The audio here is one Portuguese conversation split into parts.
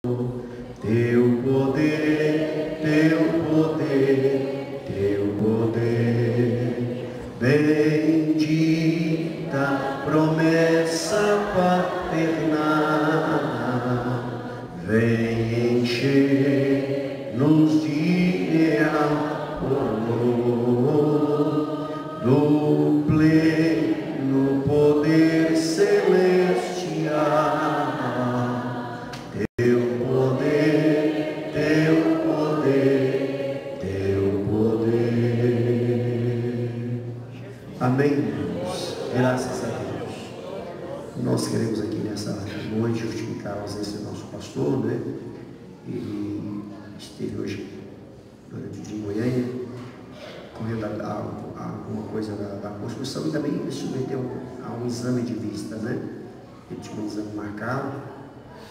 Teu poder, teu poder, teu poder, bendita promessa paternal, vem encher-nos de amor, do pleno poder celestial. Amém, irmãos. Graças a Deus. Nós queremos aqui nessa noite justificar a ausência do nosso pastor, né? Ele esteve hoje durante o dia em Goiânia, correndo alguma coisa da construção e também ele submeteu a um exame de vista, né? Ele tinha um exame marcado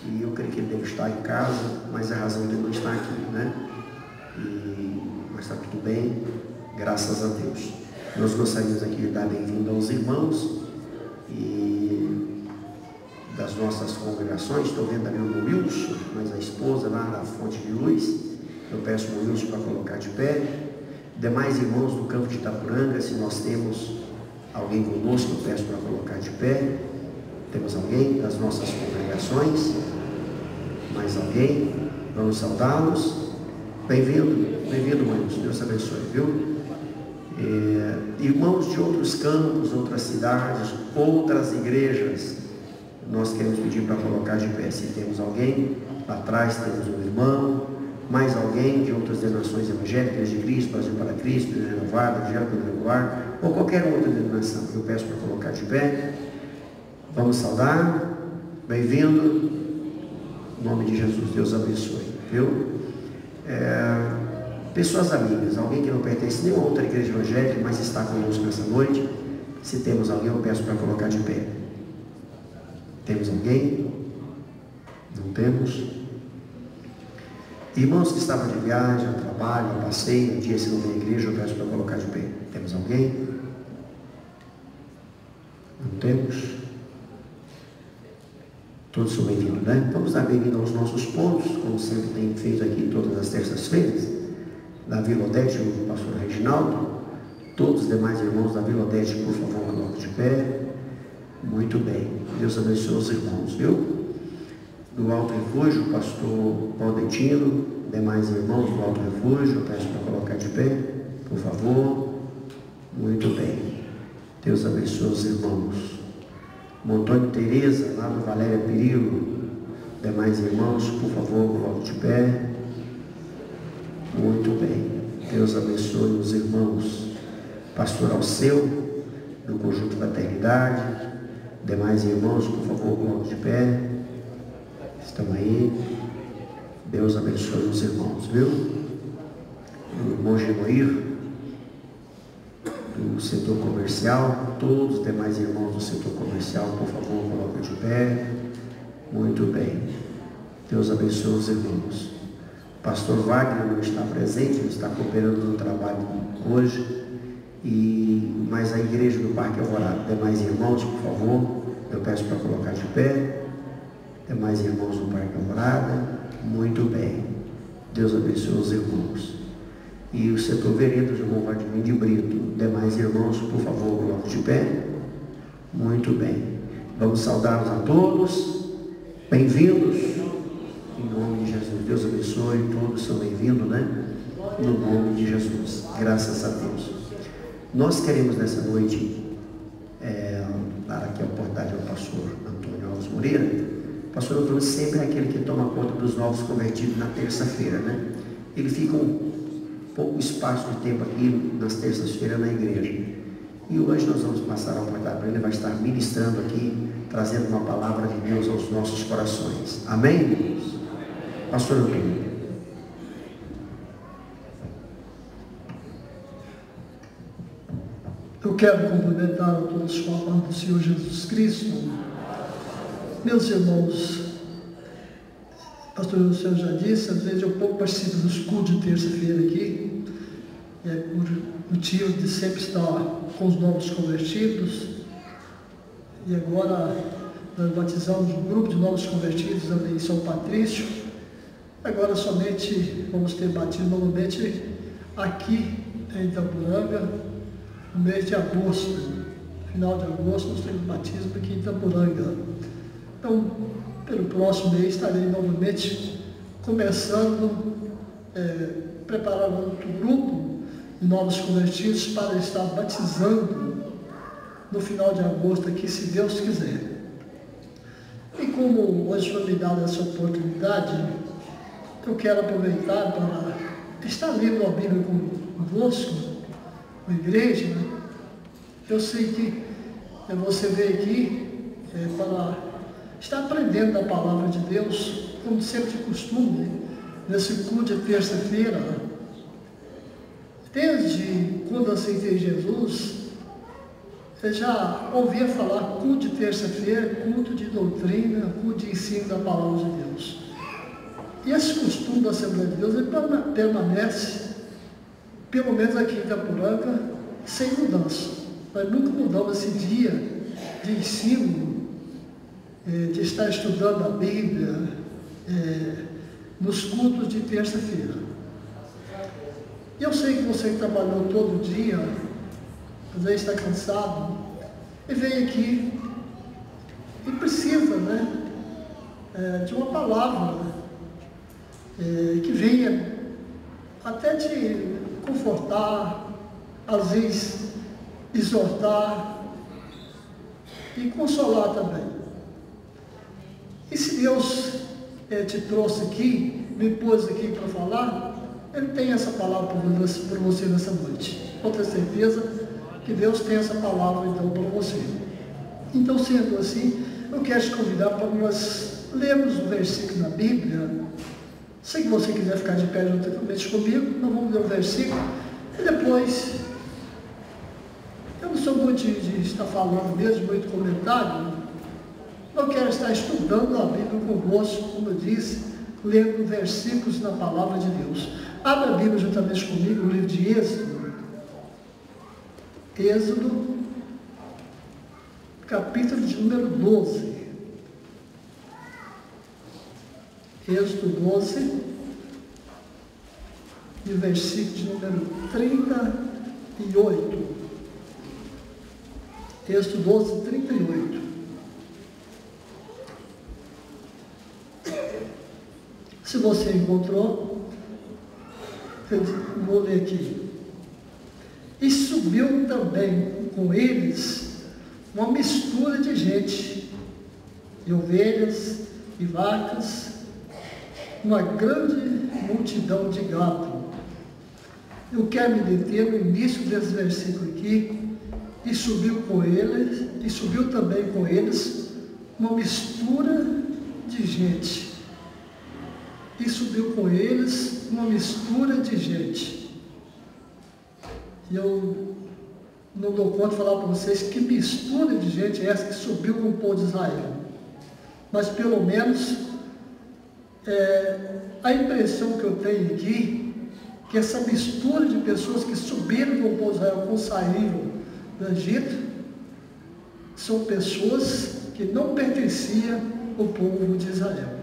e eu creio que ele deve estar em casa, mas a razão dele não estar aqui, né? Mas está tudo bem, graças a Deus. Nós gostaríamos aqui de dar bem-vindo aos irmãos e das nossas congregações. Estou vendo ali o Wilson, mas a esposa lá da Fonte de Luz. Eu peço o Wilson para colocar de pé. Demais irmãos do campo de Itapuranga, se nós temos alguém conosco, eu peço para colocar de pé. Temos alguém das nossas congregações? Mais alguém? Vamos saudá-los. Bem-vindo, Wilson. Deus abençoe, viu? Irmãos de outros campos, outras cidades, outras igrejas, nós queremos pedir para colocar de pé. Se temos alguém, lá atrás temos um irmão, mais alguém de outras denominações evangélicas, de Cristo, Brasil para Cristo, Renovado, Evangélico Regular, ou qualquer outra denominação, eu peço para colocar de pé. Vamos saudar. Bem-vindo, em nome de Jesus. Deus abençoe, viu? Pessoas amigas, alguém que não pertence a nenhuma outra igreja evangélica, mas está conosco nessa noite. Se temos alguém, eu peço para colocar de pé. Temos alguém? Não temos? Irmãos que estavam de viagem, a trabalho, a passeio, um dia se não tem igreja, eu peço para colocar de pé. Temos alguém? Não temos? Todos são bem-vindos, né? Vamos dar bem-vindo aos nossos pontos, como sempre tem feito aqui todas as terças-feiras. Da Vila Odete, o pastor Reginaldo. Todos os demais irmãos da Vila Odete, por favor, coloquem de pé. Muito bem. Deus abençoe os irmãos, viu? Do Alto Refúgio, o pastor Valdetino. Demais irmãos do Alto Refúgio, eu peço para colocar de pé, por favor. Muito bem. Deus abençoe os irmãos. Montônio Tereza, lá do Valéria Perillo. Demais irmãos, por favor, coloquem de pé. Muito bem. Deus abençoe os irmãos. Pastor Alceu, do Conjunto Fraternidade. Demais irmãos, por favor, coloquem de pé. Estão aí. Deus abençoe os irmãos, viu? O irmão Genoir, do setor comercial. Todos os demais irmãos do setor comercial, por favor, coloquem de pé. Muito bem. Deus abençoe os irmãos. Pastor Wagner não está presente, ele está cooperando no trabalho hoje, mas a igreja do Parque Alvorada. Demais irmãos, por favor, eu peço para colocar de pé. Demais irmãos do Parque Alvorada. Muito bem. Deus abençoe os irmãos. E o setor veredas, o irmão Vladimir de Brito. Demais irmãos, por favor, coloque de pé. Muito bem. Vamos saudá-los a todos. Bem-vindos. Em nome de Jesus. Deus abençoe. Todos são bem-vindos, né? No nome de Jesus. Graças a Deus. Nós queremos nessa noite dar aqui a oportunidade ao pastor Antônio Alves Moreira. O pastor Antônio sempre é aquele que toma conta dos novos convertidos na terça-feira, né? Ele fica um pouco espaço de tempo aqui nas terças-feiras na igreja. E hoje nós vamos passar a oportunidade para ele. Ele vai estar ministrando aqui, trazendo uma palavra de Deus aos nossos corações. Amém, irmãos? Pastor Antônio. Eu quero cumprimentar a todos com a paz do Senhor Jesus Cristo. Meus irmãos, pastor, o senhor já disse, às vezes eu pouco participo dos cultos de terça-feira aqui, por motivo de sempre estar com os novos convertidos. E agora nós batizamos um grupo de novos convertidos ali em São Patrício, Agora somente vamos ter batismo novamente aqui em Itaporanga, no mês de agosto. Final de agosto nós temos batismo aqui em Itaporanga. Então, pelo próximo mês estarei novamente começando, preparando outro grupo de novos convertidos para estar batizando no final de agosto aqui, se Deus quiser. E como hoje foi me dada essa oportunidade, eu quero aproveitar para estar lendo a Bíblia convosco, com a igreja, né? Eu sei que você veio aqui para estar aprendendo da palavra de Deus, como sempre de costume, nesse culto de terça-feira. Desde quando aceitei Jesus, eu já ouvia falar culto de terça-feira, culto de doutrina, culto de ensino da palavra de Deus. E esse costume da Assembleia de Deus, ele permanece, pelo menos aqui em Itaporanga, sem mudança. Nós nunca mudamos esse dia de ensino, de estar estudando a Bíblia, nos cultos de terça-feira. E eu sei que você que trabalhou todo dia, às vezes está cansado, e vem aqui e precisa, né, de uma palavra que venha até te confortar, às vezes exortar e consolar também. E se Deus te trouxe aqui, me pôs aqui para falar, Ele tem essa palavra para você nessa noite. Pode ter certeza que Deus tem essa palavra então para você. Então, sendo assim, eu quero te convidar para nós lermos o versículo na Bíblia. Se você quiser ficar de pé juntamente comigo, nós vamos ler o versículo e depois, eu não sou muito de estar falando mesmo, muito comentário, eu quero estar estudando a Bíblia convosco, como eu disse, lendo versículos na palavra de Deus. Abra a Bíblia juntamente comigo, o livro de Êxodo. Êxodo, capítulo de número 12. Êxodo 12, e o versículo de número 38. Êxodo 12, 38. Se você encontrou, eu vou ler aqui. E subiu também com eles uma mistura de gente, de ovelhas e vacas, uma grande multidão de gado. Eu quero me deter no início desse versículo aqui. E subiu também com eles uma mistura de gente. E subiu com eles uma mistura de gente. E eu não dou conta de falar para vocês que mistura de gente é essa que subiu com o povo de Israel. Mas pelo menos a impressão que eu tenho aqui, que essa mistura de pessoas que subiram com o povo de Israel, quando saíram do Egito, são pessoas que não pertenciam ao povo de Israel.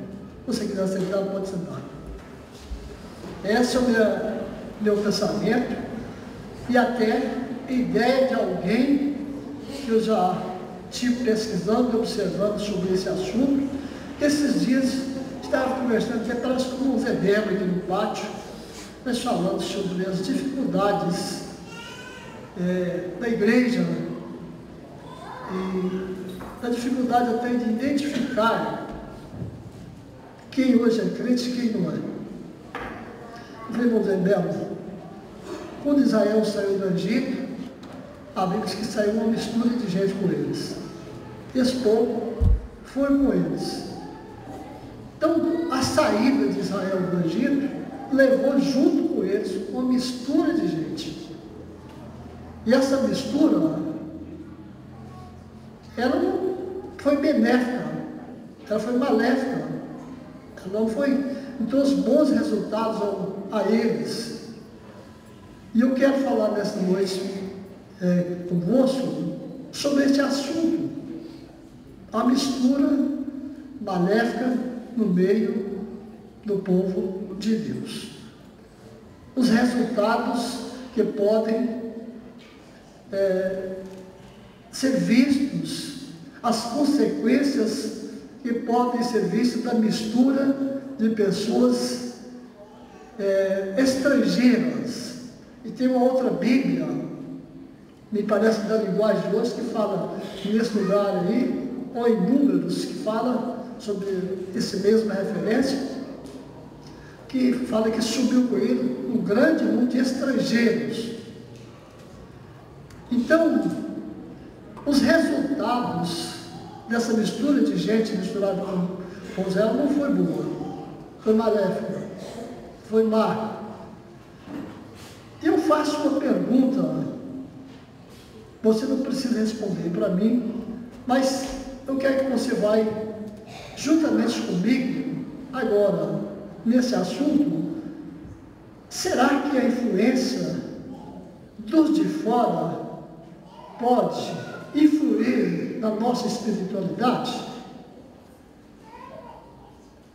Se você quiser sentar, pode sentar. Esse é o meu pensamento e até a ideia de alguém que eu já estive pesquisando e observando sobre esse assunto, que esses dias estava conversando, até parece com o Zé Débora aqui no pátio, mas falando sobre as dificuldades da igreja, e a dificuldade até de identificar quem hoje é crente e quem não é. Irmãos e irmãs, quando Israel saiu do Egito, a Bíblia diz que saiu uma mistura de gente com eles. Esse povo foi com eles. Então, a saída de Israel do Egito levou junto com eles uma mistura de gente. E essa mistura, ela não foi benéfica, ela foi maléfica, ela não trouxe bons resultados a eles. E eu quero falar nesta noite convosco sobre este assunto, a mistura maléfica no meio do povo de Deus. Os resultados que podem ser vistos, as consequências que podem ser vistas da mistura de pessoas estrangeiras. E tem uma outra Bíblia, me parece da linguagem de hoje, que fala nesse lugar aí, ou em Números, que fala sobre essa mesma referência, que fala que subiu com ele um grande número de estrangeiros. Então, os resultados dessa mistura de gente misturada com Israel não foi boa, foi maléfica, foi má. E eu faço uma pergunta, você não precisa responder para mim, mas eu quero que você vai juntamente comigo agora nesse assunto. Será que a influência dos de fora pode influir na nossa espiritualidade?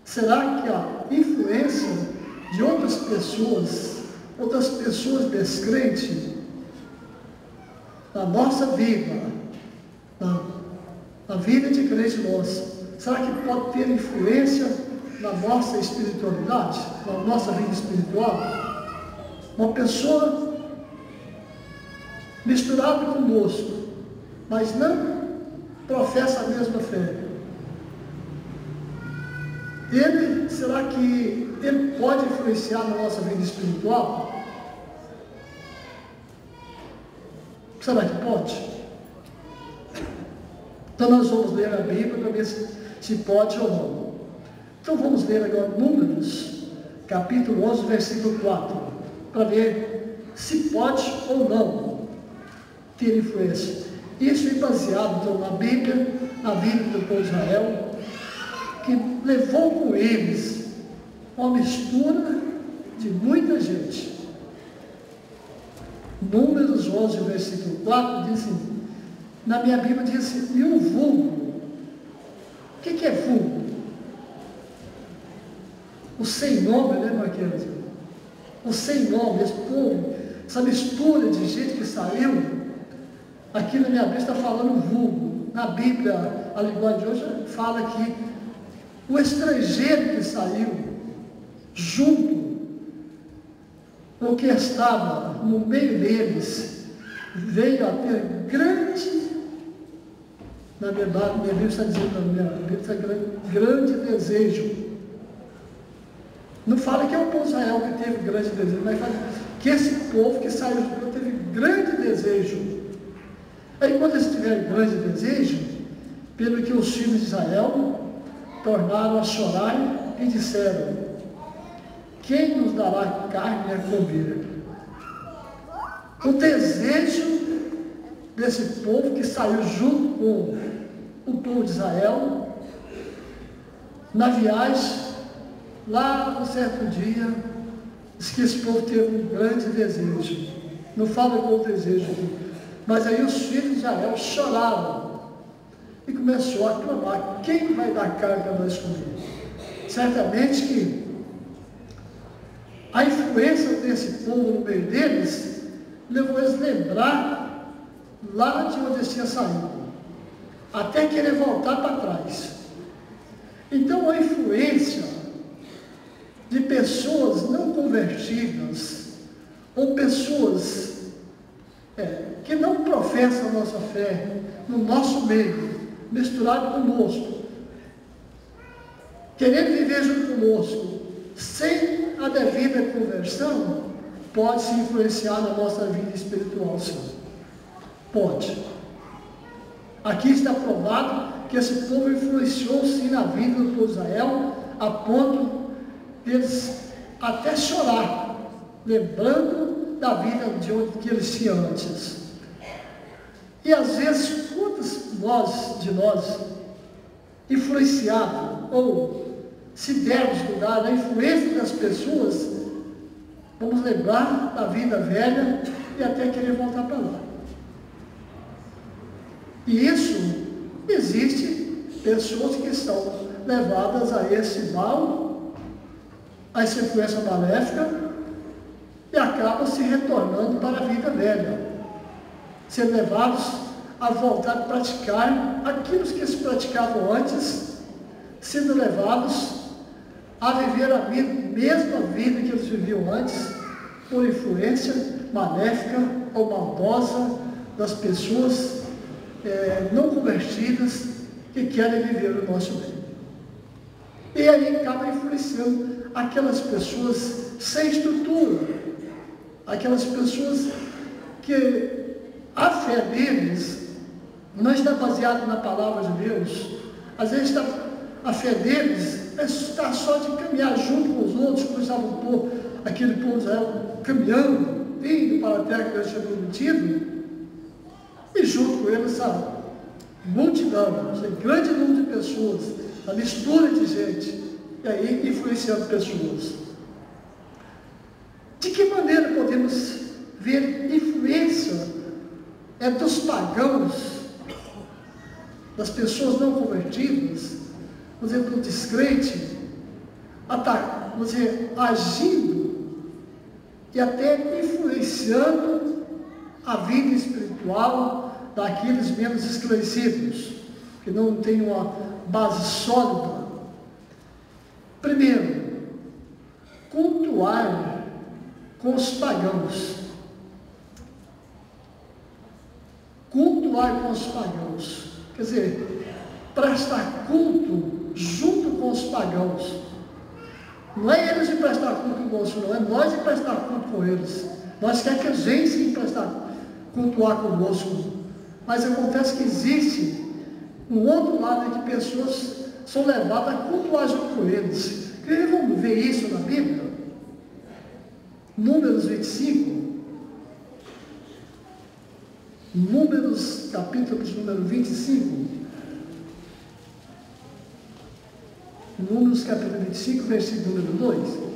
Será que a influência de outras pessoas descrentes na nossa vida, na vida de crente nossa, será que pode ter influência na nossa espiritualidade, na nossa vida espiritual? Uma pessoa misturada conosco, mas não professa a mesma fé. Será que ele pode influenciar na nossa vida espiritual? Será que pode? Então nós vamos ler a Bíblia para ver se pode ou não. Então vamos ler agora Números, capítulo 11, versículo 4, para ver se pode ou não ter influência. Isso é baseado então, na Bíblia, na vida do povo de Israel, que levou com eles uma mistura de muita gente. Números 11, versículo 4, diz assim, na minha Bíblia diz assim, e um vulgo. O que é vulgo? O sem nome, né, Marquinhos? O sem nome, esse povo, essa mistura de gente que saiu, aqui na minha Bíblia está falando vulgo. Na Bíblia, a linguagem de hoje fala que o estrangeiro que saiu junto com o que estava no meio deles, veio a ter grande, na verdade, minha Bíblia está dizendo, minha Bíblia está grande desejo. Não fala que é o povo de Israel que teve grande desejo, mas fala que esse povo que saiu de Israel teve grande desejo. Aí quando eles tiveram grande desejo, pelo que os filhos de Israel tornaram a chorar e disseram, quem nos dará carne a comer? O desejo desse povo que saiu junto com o povo de Israel, na viagem, lá um certo dia, diz que esse povo teve um grande desejo. Não fala qual o desejo aqui, mas aí os filhos de Israel choraram e começou a clamar, quem vai dar carne para nós comer? Certamente que a influência desse povo no meio deles levou eles a lembrar lá de onde eles tinham saído, até querer voltar para trás. Então a influência de pessoas não convertidas, ou pessoas que não professam a nossa fé no nosso meio, misturado conosco, querendo viver junto conosco, sem a devida conversão, pode se influenciar na nossa vida espiritual, sim. Pode. Aqui está provado que esse povo influenciou sim na vida do povo de Israel, a ponto de eles até chorar, lembrando da vida de onde que eles tinham antes. E às vezes, quantos de nós, influenciados, ou se dermos lugar na influência das pessoas, vamos lembrar da vida velha e até querer voltar para lá. E isso, existe pessoas que estão levadas a esse mal a essa influência maléfica e acabam se retornando para a vida velha, sendo levados a voltar a praticar aquilo que eles praticavam antes, sendo levados a viver a mesma vida que eles viviam antes, por influência maléfica ou maldosa das pessoas não convertidas que querem viver o nosso bem. E aí acaba influenciando aquelas pessoas sem estrutura, aquelas pessoas que a fé deles não está baseada na palavra de Deus. Às vezes a fé deles está só de caminhar junto com os outros, como estava aquele povo de Israel caminhando, indo para a terra que Deus tinha prometido, e junto com eles a multidão, grande número de pessoas, a mistura de gente, e aí influenciando pessoas. De que maneira podemos ver influência dos pagãos, das pessoas não convertidas, vamos dizer, do descrente, vamos dizer, agindo e até influenciando a vida espiritual daqueles menos esclarecidos, que não têm uma base sólida? Primeiro, cultuar com os pagãos. Cultuar com os pagãos. Quer dizer, prestar culto junto com os pagãos. Não é eles de prestar culto conosco, não. É nós de prestar culto com eles. Nós queremos que a gente sim cultuar conosco. Mas acontece que existe um outro lado em que pessoas são levadas a cultuar junto com eles. Vamos ver isso na Bíblia? Números 25. Números, capítulo número 25. Números, capítulo 25, versículo número 2.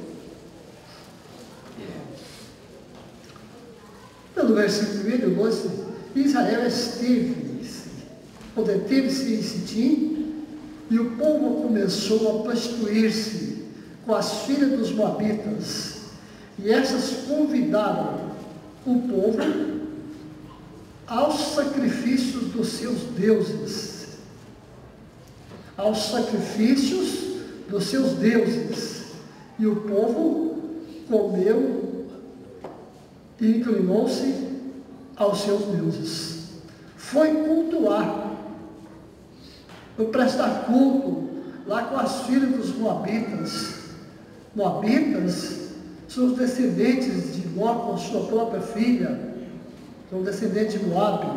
Pelo versículo 1 2, Israel deteve-se em Sitim, e o povo começou a prostituir-se com as filhas dos moabitas, e essas convidaram o povo aos sacrifícios dos seus deuses. Aos sacrifícios dos seus deuses. E o povo comeu e inclinou-se aos seus deuses. Foi cultuar, foi prestar culto lá com as filhas dos moabitas. Moabitas são os descendentes de Mó com sua própria filha, são descendentes de Moabe.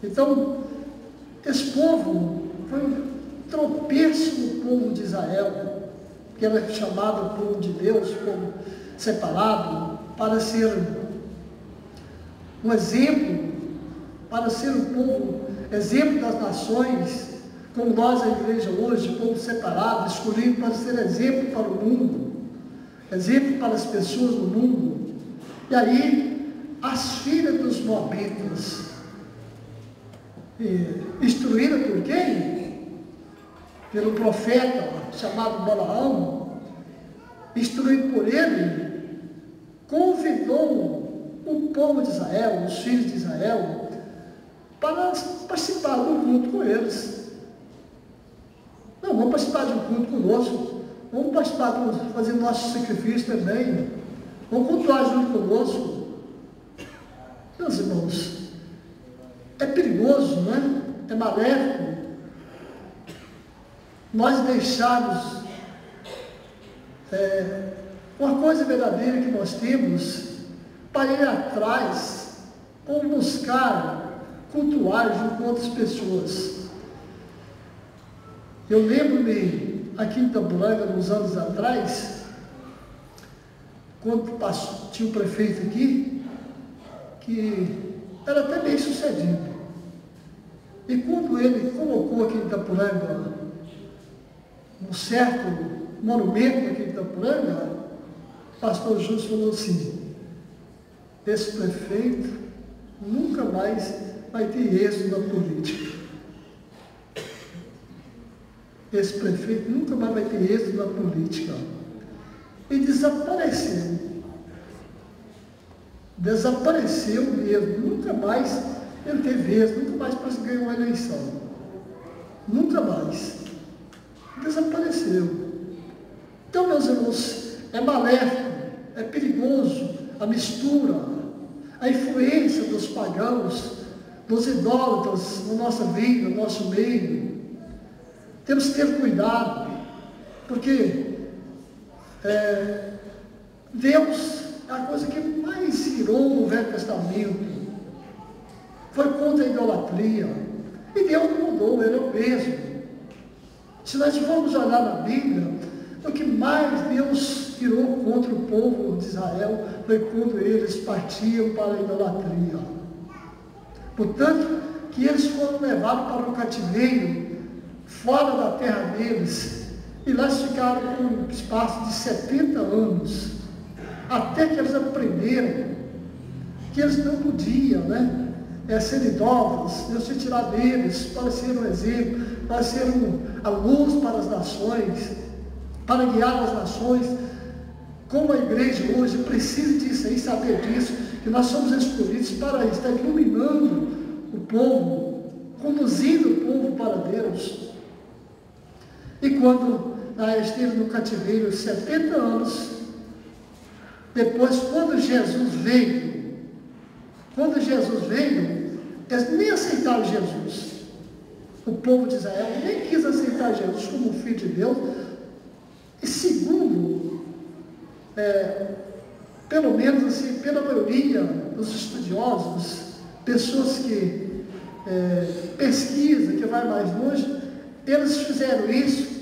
Então, esse povo foi um tropeço no povo de Israel, que era chamado povo de Deus, povo separado, para ser um exemplo, para ser um povo, exemplo das nações, como nós, a igreja hoje, povo separado, escolhido para ser exemplo para o mundo, exemplo para as pessoas do mundo. E aí, as filhas dos moabitas, instruídas por quem? Pelo profeta chamado Balaão, instruído por ele, convidou o povo de Israel, os filhos de Israel, para participar do culto com eles. Não, vamos participar de um culto conosco, vamos participar, fazer nosso sacrifício também, vamos cultuar junto conosco. Meus irmãos, é perigoso, não é? É maléfico nós deixarmos uma coisa verdadeira que nós temos para ir atrás ou buscar cultuar junto com outras pessoas. Eu lembro-me aqui em Itaporanga, uns anos atrás, quando tinha um prefeito aqui, que era até bem sucedido. E quando ele colocou aqui em Itaporanga um certo monumento aqui em Itaporanga, o pastor Júlio falou assim: esse prefeito nunca mais vai ter êxito na política. Esse prefeito nunca mais vai ter êxito na política. e desapareceu. Desapareceu mesmo, nunca mais ele teve êxito, nunca mais conseguiu uma eleição. Nunca mais. Desapareceu. Então, meus irmãos, é maléfico, é perigoso a mistura, a influência dos pagãos, dos idólatras na nossa vida, no nosso meio. Temos que ter cuidado, porque Deus é a coisa que mais irou no Velho Testamento. Foi contra a idolatria. E Deus não mudou, Ele é o mesmo. Se nós formos olhar na Bíblia, o que mais Deus irou contra o povo de Israel foi quando eles partiam para a idolatria. Portanto, que eles foram levados para o cativeiro, fora da terra deles, e lá eles ficaram por um espaço de 70 anos, até que eles aprenderam que eles não podiam, ser idólatras. Deus tinha tirado deles para ser um exemplo, para ser a luz para as nações, para guiar as nações. Como a igreja hoje precisa disso aí, saber disso, que nós somos escolhidos para estar iluminando o povo, conduzindo o povo para Deus. E quando esteve no cativeiro 70 anos, depois, quando Jesus veio, eles nem aceitaram Jesus. O povo de Israel nem quis aceitar Jesus como Filho de Deus. E segundo, pelo menos assim, pela maioria dos estudiosos, pessoas que pesquisam, que vai mais longe, eles fizeram isso,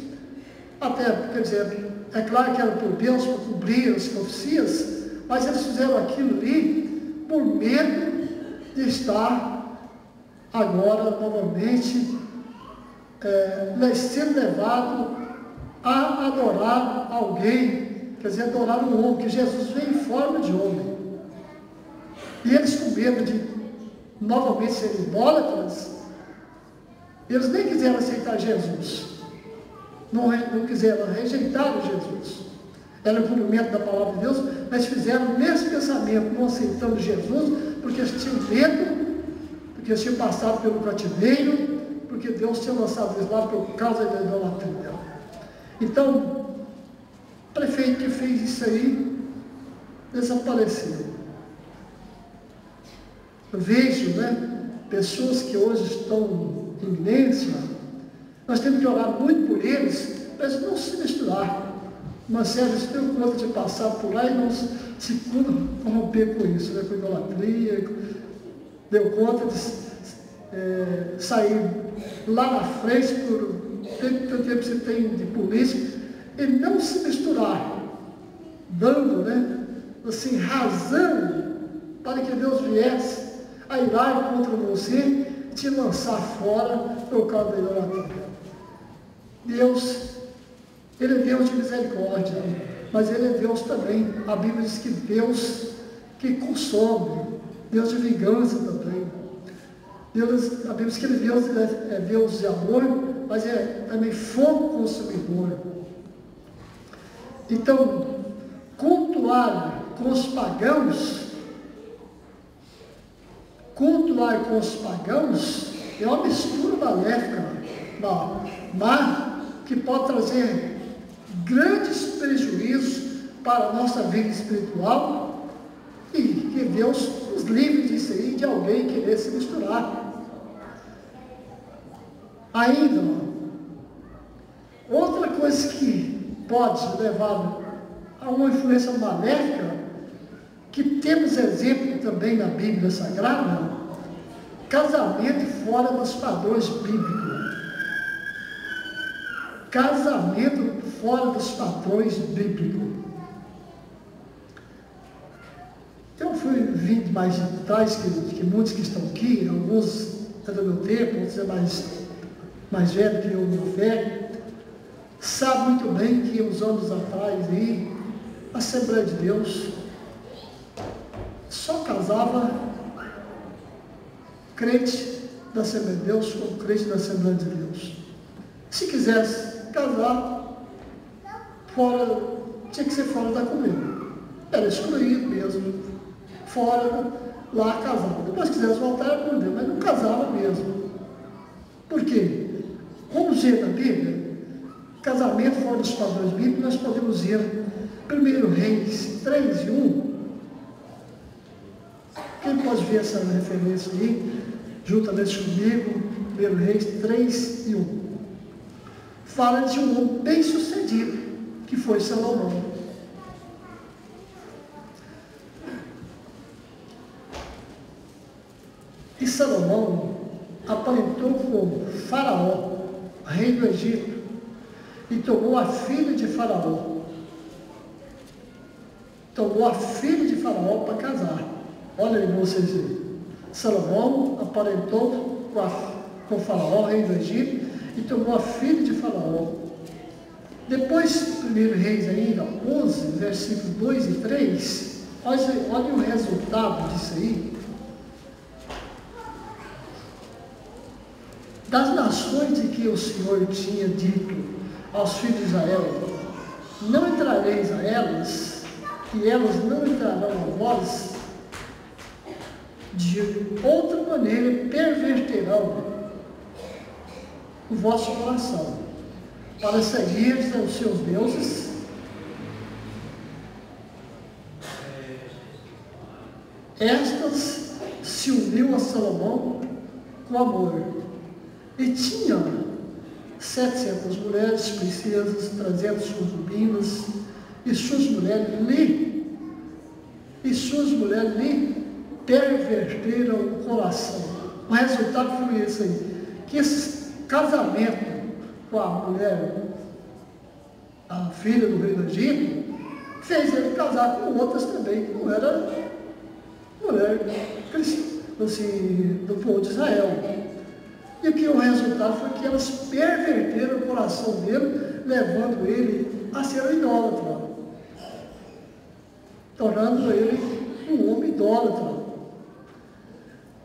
até, quer dizer, é claro que era por Deus, para cumprir as profecias, mas eles fizeram aquilo ali por medo de estar agora novamente sendo levado a adorar alguém, quer dizer, adorar um homem, que Jesus veio em forma de homem. E eles, com medo de novamente serem idólatras, eles nem quiseram aceitar Jesus, não quiseram, rejeitaram Jesus. Era o cumprimento da palavra de Deus, mas fizeram o mesmo pensamento, não aceitando Jesus, porque eles tinham medo, porque eles tinham passado pelo cativeiro, porque Deus tinha lançado eles lá por causa da idolatria. Então, o prefeito que fez isso aí, desapareceu. Eu vejo, pessoas que hoje estão em eminência, nós temos que orar muito por eles, para eles não se misturar. Mas se eles têm conta de passar por lá e não se corromper com isso, com idolatria, deu conta de sair lá na frente, por tanto tempo que você tem de política, e não se misturar, dando, assim, razão para que Deus viesse a irar contra você e te lançar fora por causa da idolatria. Deus, Ele é Deus de misericórdia, mas Ele é Deus também. A Bíblia diz que Deus que consome, Deus de vingança também. Deus, a Bíblia diz que Ele é Deus de amor, mas é também fogo consumidor. Então, cultuar com os pagãos é uma mistura maléfica, má, que pode trazer grandes prejuízos para a nossa vida espiritual, e que Deus nos livre disso aí, de alguém querer se misturar. Ainda, outra coisa que pode levar a uma influência maléfica, que temos exemplo também na Bíblia Sagrada, casamento fora dos padrões bíblicos. Casamento fora dos padrões bíblicos. Eu fui vindo mais atrás que muitos que estão aqui, alguns é do meu tempo, outros é mais velho que eu na fé, sabe muito bem que uns anos atrás aí, a Assembleia de Deus só casava crente da Assembleia de Deus com crente da Assembleia de Deus. Se quisesse casar fora, tinha que ser fora da comuna. Era excluído mesmo, fora, lá casava. Depois quisesse voltar, era por Deus, mas não casava mesmo. Por quê? Como diz na Bíblia, casamento fora dos padrões bíblicos, nós podemos ver 1 Reis 3:1. Quem pode ver essa referência aí, juntamente comigo, 1 Reis 3:1. Fala de um homem bem sucedido, que foi Salomão. E Salomão aparentou com Faraó, rei do Egito, e tomou a filha de Faraó. Tomou a filha de Faraó para casar. Olha aí, vocês verem. Salomão aparentou com Faraó, rei do Egito, e tomou a filha de Faraó. Depois, 1 Reis ainda, 11, versículos 2 e 3, olha o resultado disso aí. Das nações de que o Senhor tinha dito aos filhos de Israel, não entrareis a elas, e elas não entrarão a vós, de outra maneira perverterão o vosso coração, para seguirdes aos seus deuses, estas se uniu a Salomão com amor, e tinha 700 mulheres, princesas, 300 concubinas, e suas mulheres lhe perverteram o coração. O resultado foi esse aí, que esse casamento com a mulher, a filha do rei do Egito, fez ele casar com outras também, que não era mulher assim, do povo de Israel. E que o resultado foi que elas perverteram o coração dele, levando ele a ser um idólatra, tornando ele um homem idólatra.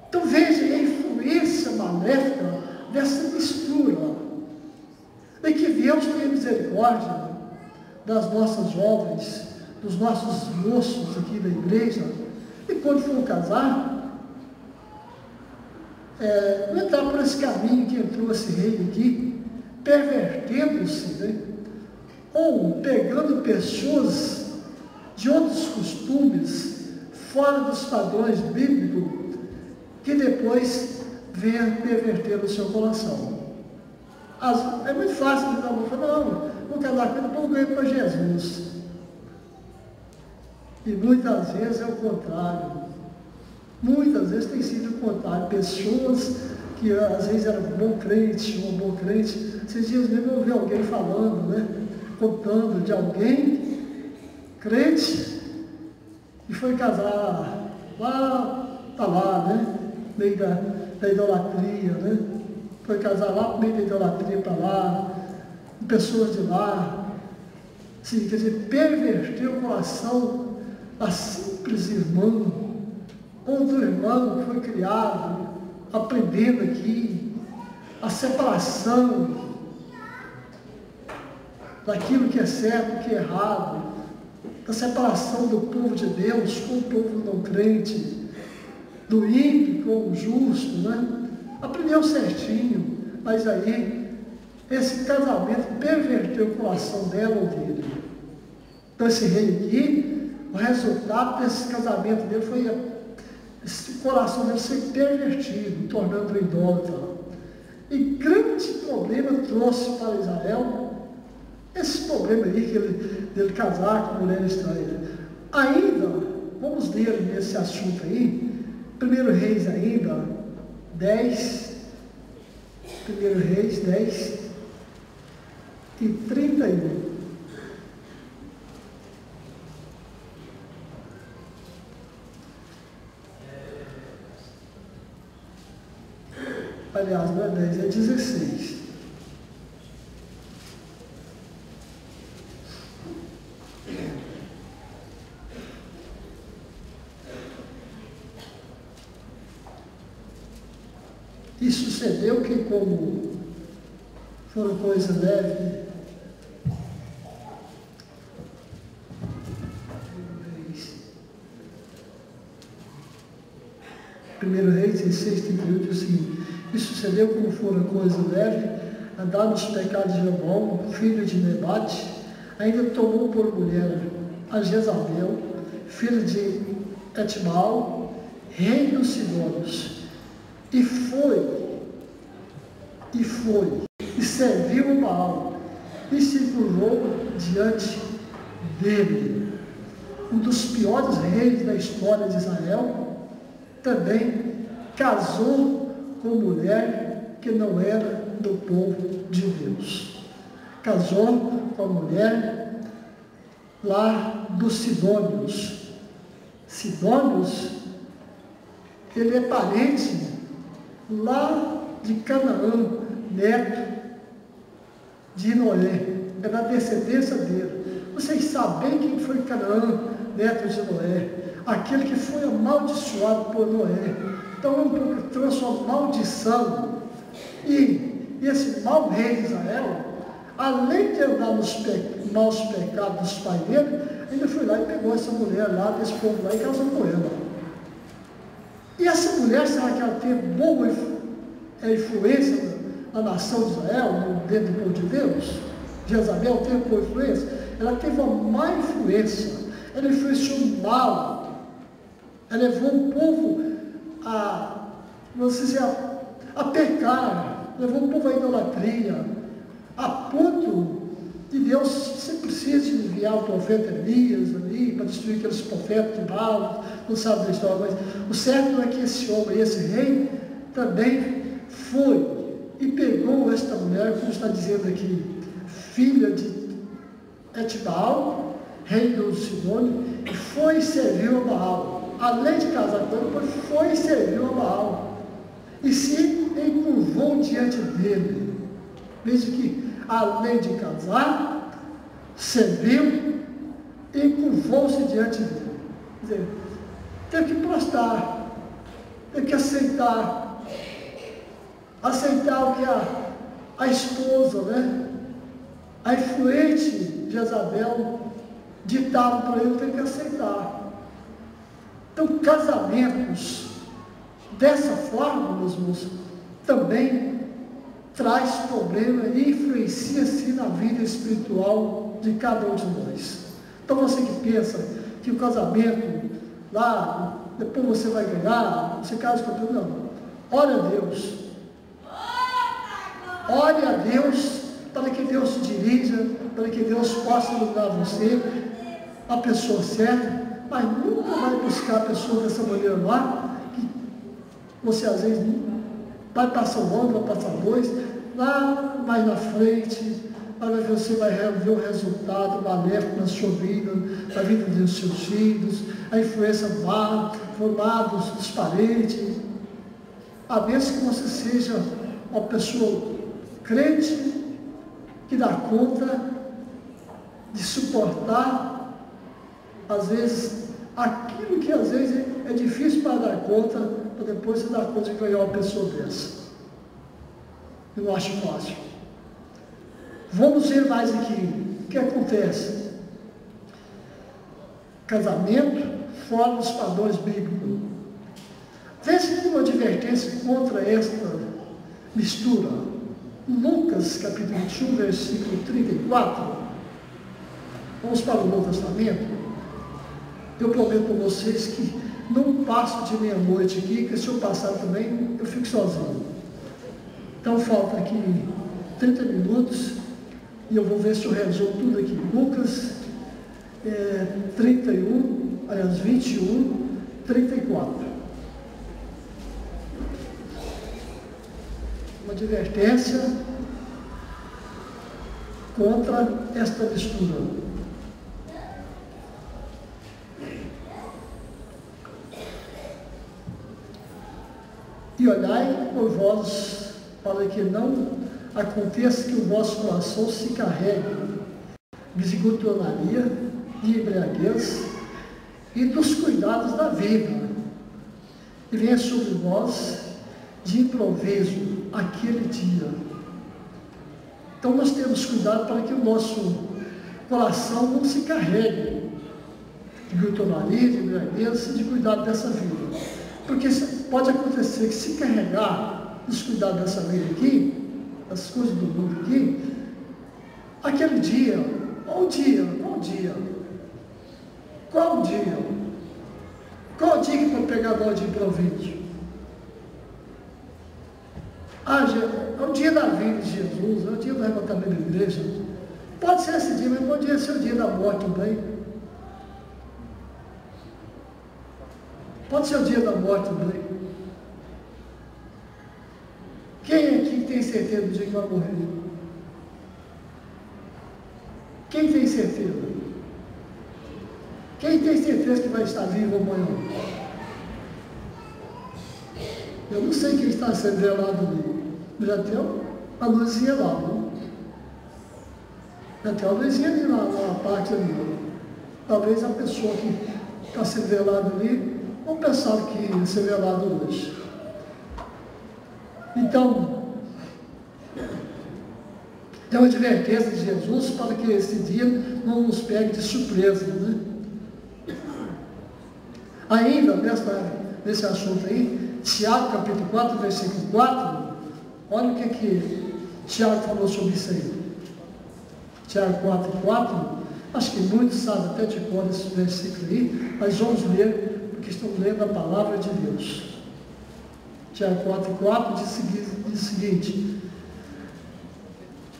Então veja a influência maléfica dessa mistura. E que Deus tenha misericórdia das nossas jovens, dos nossos moços aqui da igreja, e quando for casar, não entrar por esse caminho que entrou esse rei aqui, pervertendo-se, né? Ou pegando pessoas de outros costumes, fora dos padrões bíblicos, que depois venha perverter o seu coração. É muito fácil de dar uma falar, não, vou casar com ele, vou ganhar para Jesus. E muitas vezes é o contrário. Muitas vezes tem sido o contrário. Pessoas que às vezes eram bom crente, um bom crente. Esses dias mesmo eu ouvi alguém falando, né? Contando de alguém, crente, e foi casar lá, tá lá, né? Meio da idolatria, né? Foi casar lá no meio da idolatria para lá, pessoas de lá. Sim, quer dizer, perverter o coração da simples irmã, ou do irmão que foi criado, aprendendo aqui, a separação daquilo que é certo e que é errado, da separação do povo de Deus com o povo não crente, do ímpio com o justo, né? Aprendeu certinho, mas aí esse casamento perverteu o coração dela ou dele. Então esse rei aqui, o resultado desse casamento dele foi esse coração dele ser pervertido, tornando-o idólatra. E grande problema trouxe para Israel esse problema aí dele casar com mulher estranha. Ainda, vamos ler nesse assunto aí, 1 Reis ainda, 10, 1 Reis 10 e 31. Aliás, não é 10, é 16. E sucedeu que, como foram coisa leve, 1 Reis 16, 31 diz assim: e sucedeu como fora coisa leve, andar nos pecados de Jeroboão, filho de Nebate, ainda tomou por mulher a Jezabel, filho de Etbaal, rei dos Sidônios, e serviu o Baal, e se curvou diante dele. Um dos piores reis da história de Israel também casou com mulher que não era do povo de Deus. Casou com a mulher lá dos Sidônios. Sidônios, ele é parente lá de Canaã, neto de Noé, é da descendência dele. Vocês sabem quem foi Canaã, neto de Noé? Aquele que foi amaldiçoado por Noé. Então trouxe uma maldição. E esse mau rei de Israel, além de andar nos maus pecados dos pais dele, ainda foi lá e pegou essa mulher lá, desse povo lá, e casou com ela. E essa mulher, será que ela teve boa influência na nação de Israel, dentro do povo de Deus? Jezabel teve boa influência? Ela teve uma má influência. Ela influenciou mal. Ela levou o povo a pecar, levou o povo à idolatria, a ponto de Deus, você precisa enviar o profeta Elias ali, para destruir aqueles profetas de Baal, não sabe da história, mas o certo é que esse homem, esse rei, também foi e pegou esta mulher, como está dizendo aqui, filha de Etbaal, rei do Sidônio, e foi e serviu a Baal. Além de casar com ele, foi e serviu a Baal. E se encurvou diante dele. Veja que, além de casar, serviu, encurvou-se diante dele. Quer dizer, teve que prostrar, teve que aceitar o que a esposa, né? A influente Jezabel ditava para ele, tem que aceitar. Então, casamentos dessa forma, meus irmãos, também traz problema e influencia-se na vida espiritual de cada um de nós. Então, você que pensa que o casamento, lá, depois você vai ganhar, você casa com tudo, não. Ore a Deus. Ore a Deus para que Deus te dirija, para que Deus possa iluminar você, a pessoa certa, mas nunca vai buscar a pessoa dessa maneira lá, que você às vezes vai passar um ano, vai passar dois, lá mais na frente, você vai ver o resultado maléfico na sua vida, na vida dos seus filhos, a influência má, formados dos parentes. A menos que você seja uma pessoa crente, que dá conta de suportar, às vezes, aquilo que às vezes é difícil para dar conta, para depois você dar conta de ganhar uma pessoa dessa. Eu não acho fácil. Vamos ver mais aqui. O que acontece? Casamento fora dos padrões bíblicos. Veja uma advertência contra esta mistura. Lucas, capítulo 21, versículo 34. Vamos para o Novo Testamento. Eu prometo para vocês que não passo de meia-noite aqui, que se eu passar também, eu fico sozinho. Então falta aqui 30 minutos e eu vou ver se eu resolvo tudo aqui. Lucas 21, 34. Uma advertência contra esta mistura. E olhai por vós, para que não aconteça que o vosso coração se carregue de glutonaria, de embriaguez e dos cuidados da vida, e venha sobre vós de improviso aquele dia. Então nós temos cuidado para que o nosso coração não se carregue de glutonaria, de embriaguez e de cuidado dessa vida. Porque pode acontecer que se carregar, descuidar dessa vida aqui, das coisas do mundo aqui, aquele dia, qual dia que pode pegar nós de improviso? É o dia da vida de Jesus, é o dia do arrebatamento da igreja. Pode ser esse dia, mas pode ser o dia da morte também. Pode ser o dia da morte também. Quem aqui tem certeza do dia que vai morrer? Quem tem certeza? Quem tem certeza que vai estar vivo amanhã? Eu não sei quem está sendo velado ali. Já tem a luzinha lá, não? Já tem a luzinha ali na parte ali. Talvez a pessoa que está sendo velada ali não pensava que ia ser velado hoje. Então, é uma advertência de Jesus para que esse dia não nos pegue de surpresa, né? Ainda nesse assunto aí, Tiago capítulo 4, versículo 4, olha o que Tiago falou sobre isso aí. Tiago 4, acho que muitos sabem até de cor esse versículo aí, mas vamos ler, porque estamos lendo a palavra de Deus. Tiago 4 diz o seguinte: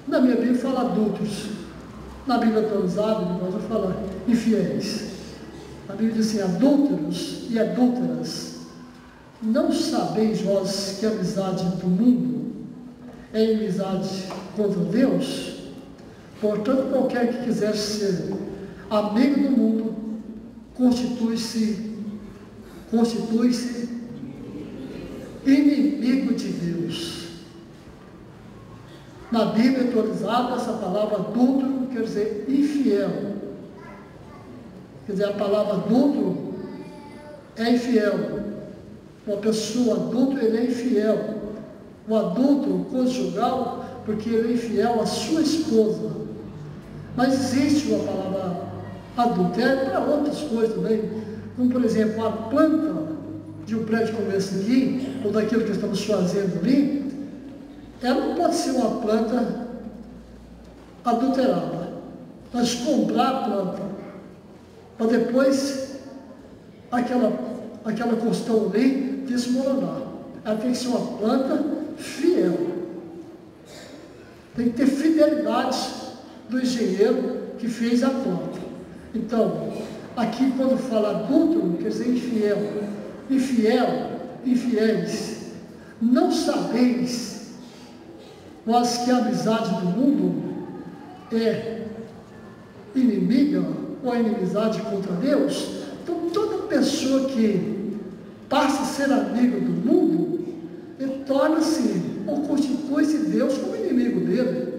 na minha Bíblia fala adultos, na Bíblia atualizada, nós vamos falar infiéis. A Bíblia diz assim: adúlteros e adúlteras, não sabeis vós que a amizade do mundo é inimizade contra Deus? Portanto, qualquer que quiser ser amigo do mundo, constitui-se inimigo de Deus. Na Bíblia atualizada, essa palavra adúltero quer dizer infiel. Quer dizer, a palavra adúltero é infiel. Uma pessoa adulta, ele é infiel. O adulto conjugal, porque ele é infiel à sua esposa. Mas existe uma palavra adultério para outras coisas também. Como, por exemplo, a planta de um prédio como esse aqui, ou daquilo que estamos fazendo ali, ela não pode ser uma planta adulterada. Nós comprar a planta, para depois aquela questão ali desmoronar. Ela tem que ser uma planta fiel. Tem que ter fidelidade do engenheiro que fez a planta. Então, aqui quando fala adúltero, quer dizer infiéis. Não sabeis vós que a amizade do mundo é inimiga ou a inimizade contra Deus? Então, toda pessoa que passa a ser amigo do mundo, ele torna-se ou constitui-se Deus como inimigo dele.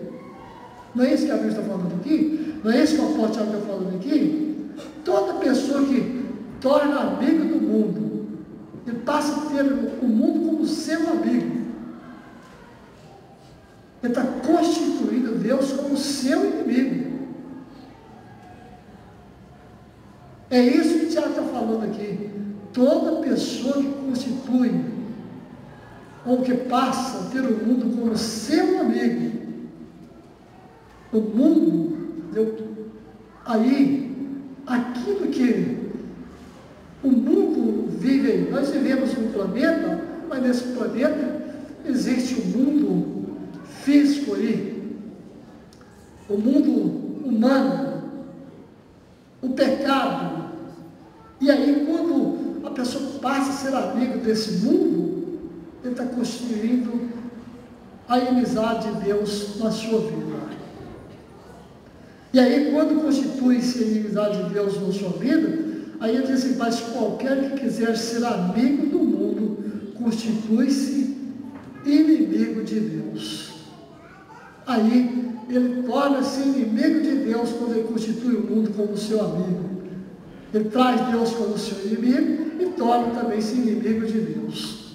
Não é isso que a Bíblia está falando aqui? Não é isso que o apóstolo Tiago está falando aqui? Toda pessoa que torna amigo do mundo, ele passa a ter o mundo como seu amigo. Ele está constituindo Deus como seu inimigo. É isso que o Tiago está falando aqui. Toda pessoa que constitui ou que passa a ter o mundo como seu amigo, o mundo, aí, aquilo que o mundo vive aí, nós vivemos num planeta, mas nesse planeta existe um mundo físico aí, o mundo humano, o pecado. E aí, quando a pessoa passa a ser amigo desse mundo, ele está construindo a inimizade de Deus na sua vida. E aí, quando constitui-se a inimizade de Deus na sua vida, aí ele diz assim: mas qualquer que quiser ser amigo do mundo, constitui-se inimigo de Deus. Aí, ele torna-se inimigo de Deus quando ele constitui o mundo como seu amigo. Ele traz Deus como seu inimigo e torna também-se inimigo de Deus.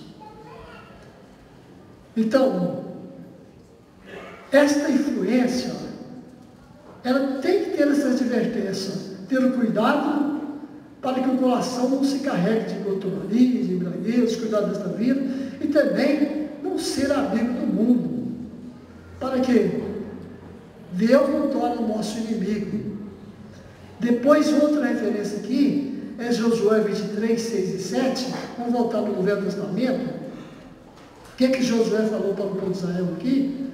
Então, esta influência, ela tem que ter essa advertência, ter o cuidado para que o coração não se carregue de glutonaria, de embriaguez, cuidar desta vida, e também não ser amigo do mundo, para que Deus não torne o nosso inimigo. Depois, outra referência aqui, é Josué 23, 6 e 7, vamos voltar no Velho Testamento. O que Josué falou para o povo de Israel aqui?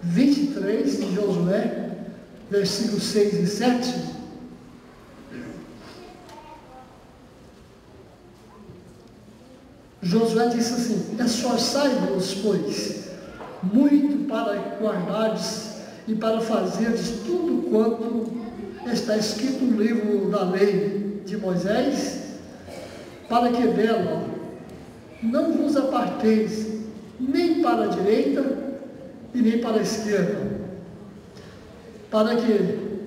23 de Josué, versículos 6 e 7. Josué disse assim: esforçai-vos, pois, muito para guardardes e para fazeres tudo quanto está escrito no livro da lei de Moisés, para que dela não vos aparteis nem para a direita e nem para a esquerda, para que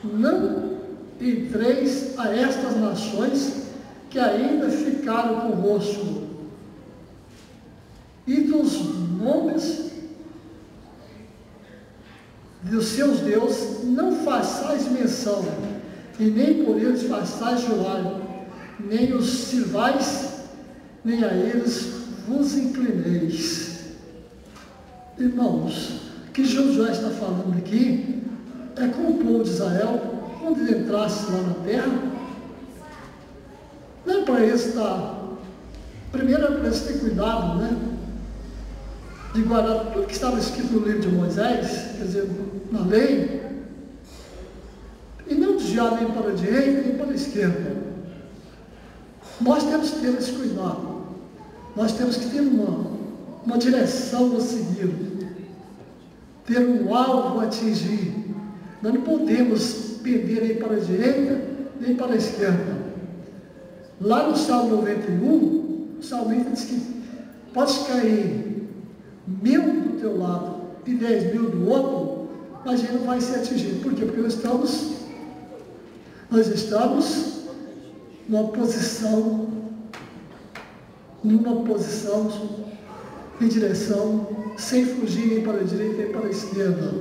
não entreis a estas nações que ainda ficaram convosco, e dos nomes dos seus deuses não façais menção, e nem por eles façais jurar, nem os sirvais, nem a eles vos inclineis. Irmãos, o que Josué está falando aqui é com o povo de Israel, quando ele entrasse lá na terra, não é para eles estar, primeiro é para eles ter cuidado, né, de guardar tudo que estava escrito no livro de Moisés, quer dizer, na lei, e não desviar nem para a direita nem para a esquerda. Nós temos que ter esse cuidado, nós temos que ter uma direção a seguir, ter um alvo a atingir. Nós não podemos pender nem para a direita nem para a esquerda. Lá no Salmo 91, o salmista diz que pode cair 1000 do teu lado e 10.000 do outro, mas ele não vai ser atingido. Por quê? Porque nós estamos numa posição em direção, sem fugir nem para a direita nem para a esquerda.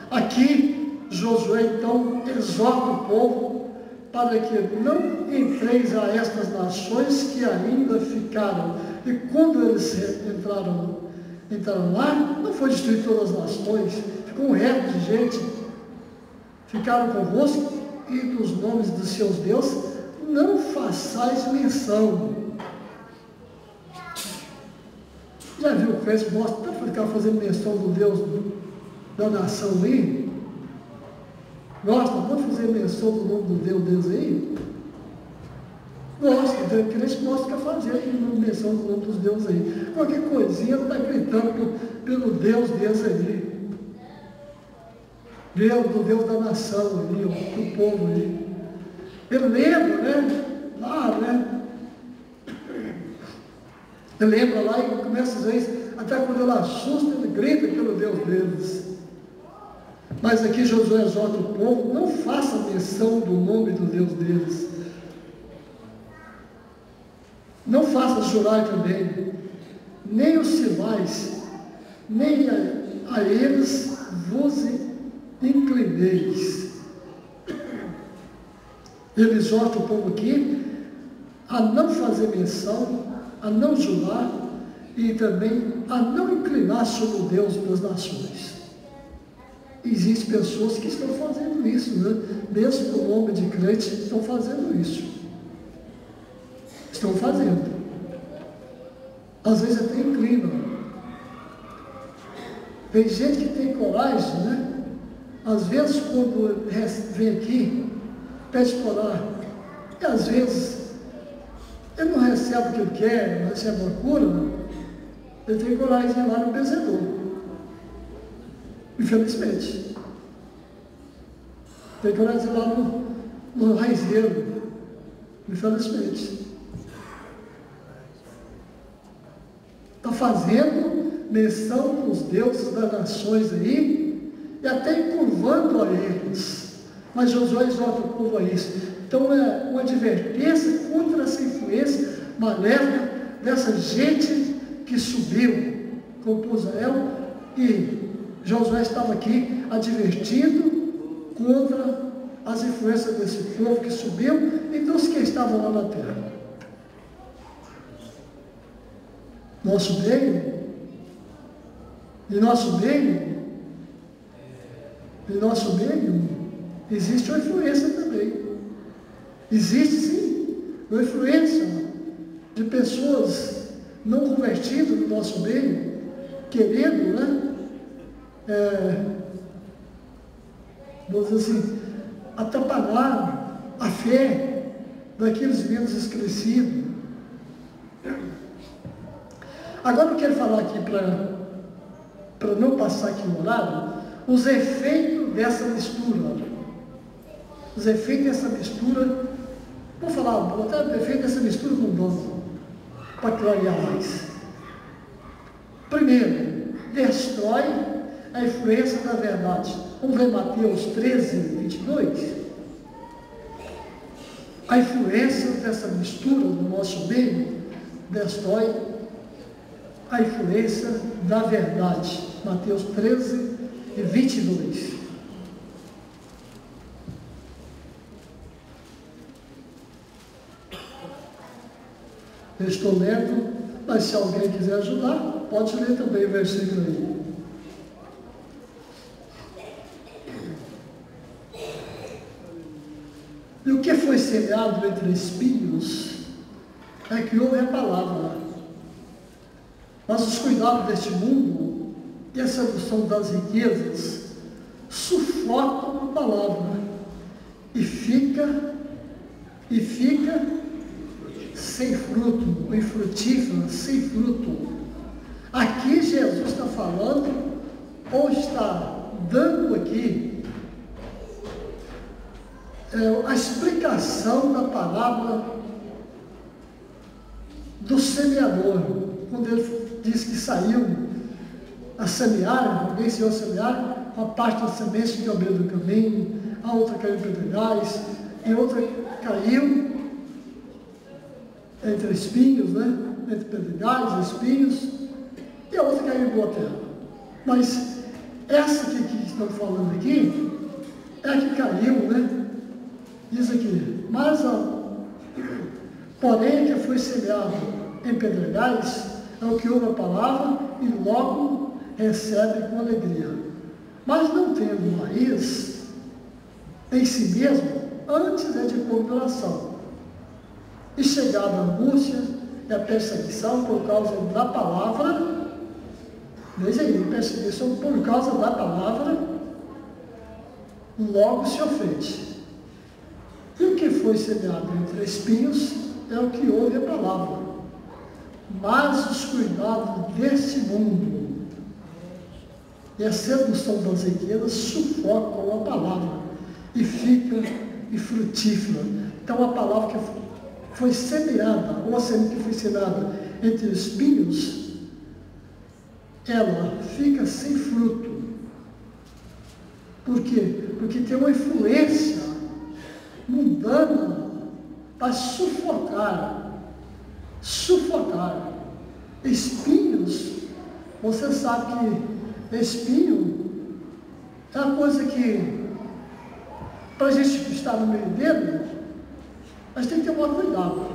Aqui, Josué então exorta o povo para que não entreis a estas nações que ainda ficaram. E quando eles entraram lá, não foi destruir todas as nações, ficou um resto de gente, ficaram convosco, e dos nomes dos seus deuses não façais menção. Já viu o crente mostra para ficar fazendo menção do Deus da nação aí? Gosta? Pode fazer menção do nome do Deus aí? Gosta, o crente gosta de fazer menção do nome dos deuses aí. Qualquer coisinha está gritando pelo Deus deles aí. Do Deus da nação ali, do povo ali. Ele lembra, né? Lá, né? Ele lembra lá e começa às vezes, até quando ele assusta, ele grita pelo Deus deles. Mas aqui Josué exorta o povo, não faça menção do nome do Deus deles. Não faça jurar também, nem os sirvais, nem a eles vos inclineis. Ele exorta o povo aqui a não fazer menção, a não jurar e também a não inclinar sobre o Deus das nações. Existem pessoas que estão fazendo isso, né? Mesmo com o nome de crente, estão fazendo isso. Estão fazendo. Às vezes até inclinam. Tem gente que tem coragem, né? Às vezes quando vem aqui, pede para orar, e às vezes ele não recebe o que ele quer, não recebe uma cura, ele tem coragem de ir lá no benzedor. Infelizmente. Tem coragem de ir lá no raizeiro. Infelizmente. Está fazendo menção dos deuses das nações aí, e até encurvando a eles. Mas Josué exorta o povo a isso. Então é uma advertência contra essa influência maléfica dessa gente que subiu com o povo de Israel, e Josué estava aqui advertindo contra as influências desse povo que subiu, e dos que estavam lá na terra? Nosso meio? Em nosso meio? Em nosso meio existe uma influência também. Existe sim uma influência de pessoas não convertidas no nosso meio, querendo, vamos dizer assim, atrapalhar a fé daqueles menos esclarecidos. Agora eu quero falar aqui, para não passar aqui no horário, os efeitos dessa mistura. Os efeitos dessa mistura, vou falar, botar o efeito dessa mistura com dom, para clarear mais. Primeiro, destrói a influência da verdade. Vamos ver Mateus 13, 22. A influência dessa mistura no nosso meio destrói a influência da verdade. Mateus 13 e 22. Eu estou lendo, mas se alguém quiser ajudar, pode ler também o versículo aí. E o que foi semeado entre espinhos é que ouve a palavra. Mas os cuidados deste mundo e a sedução das riquezas sufocam a palavra e fica sem fruto, infrutífera, sem fruto. Aqui Jesus está falando, ou está dando aqui, a explicação da palavra do semeador, quando ele diz que saiu a semear, alguém saiu a semear, uma parte da semente que abriu do caminho, a outra caiu em pedregais, e outra caiu entre espinhos, entre pedregais, espinhos, e a outra caiu em boa terra. Mas essa que estamos falando aqui, é a que caiu, diz aqui, mas porém que foi semeado em pedregais, é o que ouve a palavra e logo recebe com alegria. Mas não tendo raiz em si mesmo, antes é de cooperação. E chegada a angústia e a perseguição por causa da palavra, veja aí, perseguição por causa da palavra, logo se ofende. E o que foi semeado entre espinhos é o que ouve a palavra. Mas os cuidados deste mundo e a sedução das riquezas sufocam a palavra e fica infrutífera. Então a palavra que foi semeada, ou a semente que foi semeada entre espinhos, ela fica sem fruto. Por quê? Porque tem uma influência mundana para sufocar. Espinhos, você sabe que espinho é uma coisa que, para a gente estar no meio dele, a gente tem que ter muito cuidado.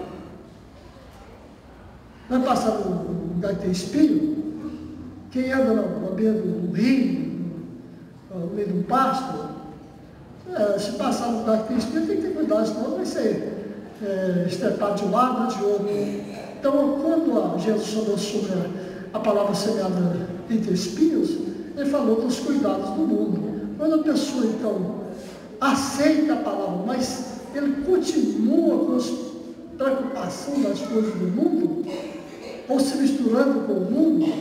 Vai passar no lugar que tem espinho, quem anda na beira do rio, no meio de um pasto, se passar no lugar que tem espinho, tem que ter cuidado, senão vai ser estrepado de um lado ou de outro. Então, quando Jesus falou sobre a palavra semeada entre espinhos, ele falou dos cuidados do mundo. Quando a pessoa, então, aceita a palavra, mas ele continua com a preocupação das coisas do mundo, ou se misturando com o mundo,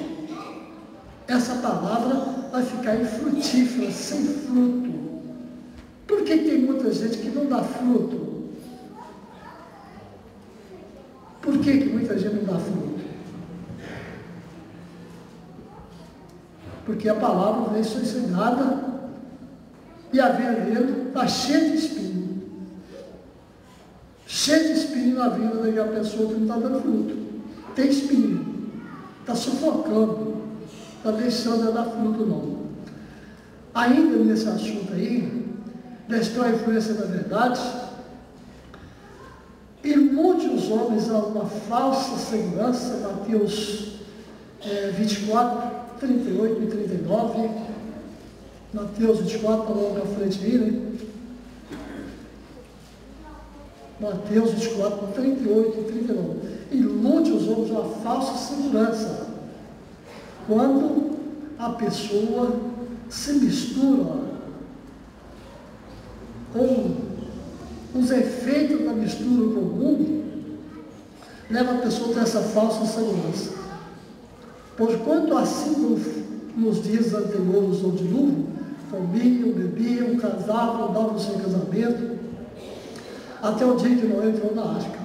essa palavra vai ficar infrutífera, sem fruto. Por que tem muita gente que não dá fruto? Por que muita gente não dá fruto? Porque a palavra vem ser ensinada e a vida dele está cheia de espinho. Cheia de espinho na vida daquela pessoa que não está dando fruto. Tem espinho. Está sufocando. Está deixando ela dar fruto não. Ainda nesse assunto aí, destrói a influência da verdade e homens a uma falsa segurança, Mateus 24, 38 e 39, Mateus 24, para logo à frente virem, Mateus 24, 38 e 39, ilude os homens uma falsa segurança, quando a pessoa se mistura com os efeitos da mistura comum, leva a pessoa a ter essa falsa segurança. Pois quanto assim como nos dias anteriores ao dilúvio, comiam, bebiam, casavam, andavam sem casamento, até o dia que Noé entrou na arca.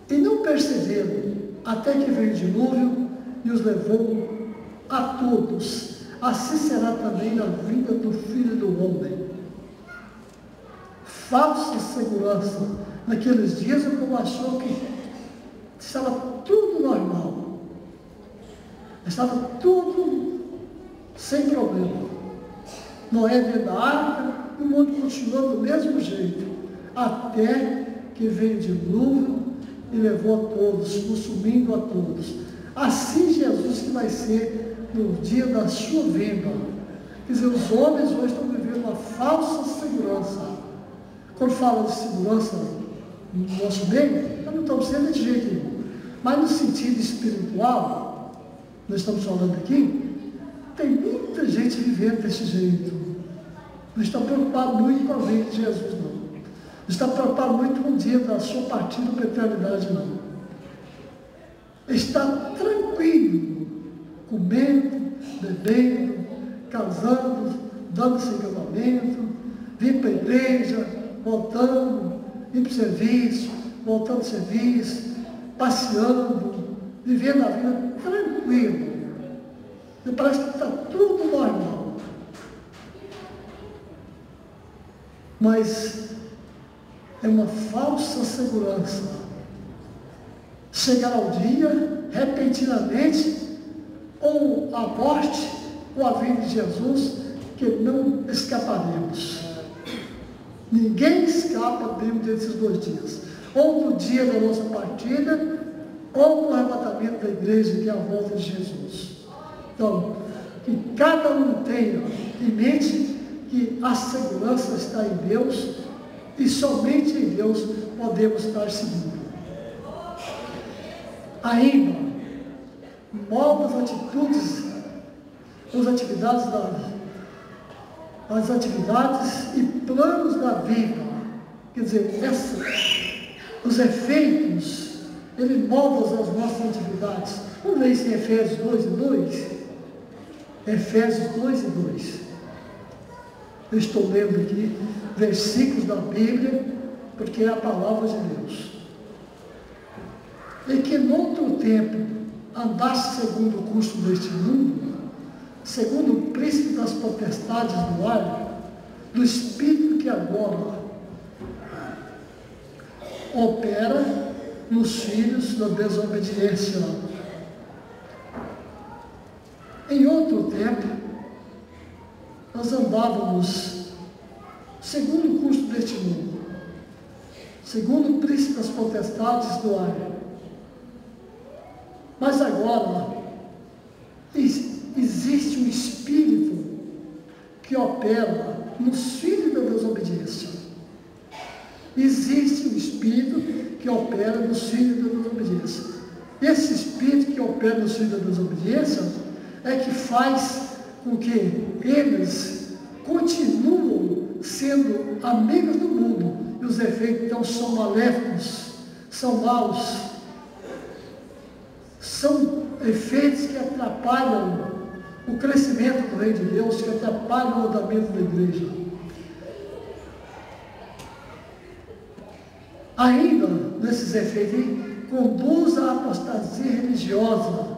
E não perceberam, até que veio o dilúvio e os levou a todos. Assim será também na vida do Filho do Homem. Falsa segurança. Naqueles dias o povo achou que estava tudo normal. Estava tudo sem problema. Noé veio da arca e o mundo continuou do mesmo jeito. Até que veio o dilúvio e levou a todos, consumindo a todos. Assim Jesus que vai ser no dia da sua vinda. Quer dizer, os homens hoje estão vivendo uma falsa segurança. Quando fala de segurança no nosso meio, nós não estamos sendo de jeito nenhum. Mas no sentido espiritual, nós estamos falando aqui, tem muita gente vivendo desse jeito. Não está preocupado muito com a vinda de Jesus, não. Não está preocupado muito com o dia da sua partida para a eternidade, não. Está tranquilo, comendo, bebendo, casando, dando-se em casamento, vindo para a igreja, voltando, indo para o serviço, voltando do serviço, passeando, vivendo a vida tranquilo. E parece que está tudo normal. Mas é uma falsa segurança. Chegar ao dia, repentinamente, ou a morte, ou a vinda de Jesus, que não escaparemos. Ninguém escapa dentro desses 2 dias. Ou no dia da nossa partida, ou no arrebatamento da igreja, que é a volta de Jesus. Então, que cada um tenha em mente que a segurança está em Deus, e somente em Deus podemos estar seguros. Ainda, novas atitudes, as atividades e planos da vida. Quer dizer, os efeitos, ele molda as nossas atividades. Vamos ver isso em Efésios 2 e 2. Efésios 2 e 2. Eu estou lendo aqui versículos da Bíblia, porque é a palavra de Deus. E que noutro tempo andasse segundo o curso deste mundo, segundo o príncipe das potestades do ar, do espírito que agora opera nos filhos da desobediência. Em outro tempo, nós andávamos segundo o curso deste mundo, segundo o príncipe das potestades do ar. Mas agora, existe um espírito que opera nos filhos da desobediência. Existe um espírito que opera nos filhos da desobediência. Esse espírito que opera nos filhos da desobediência é que faz com que eles continuam sendo amigos do mundo. E os efeitos então são maléficos, são maus. São efeitos que atrapalham o crescimento do reino de Deus, que atrapalham o andamento da igreja. Ainda, nesses efeitos, conduz à apostasia religiosa.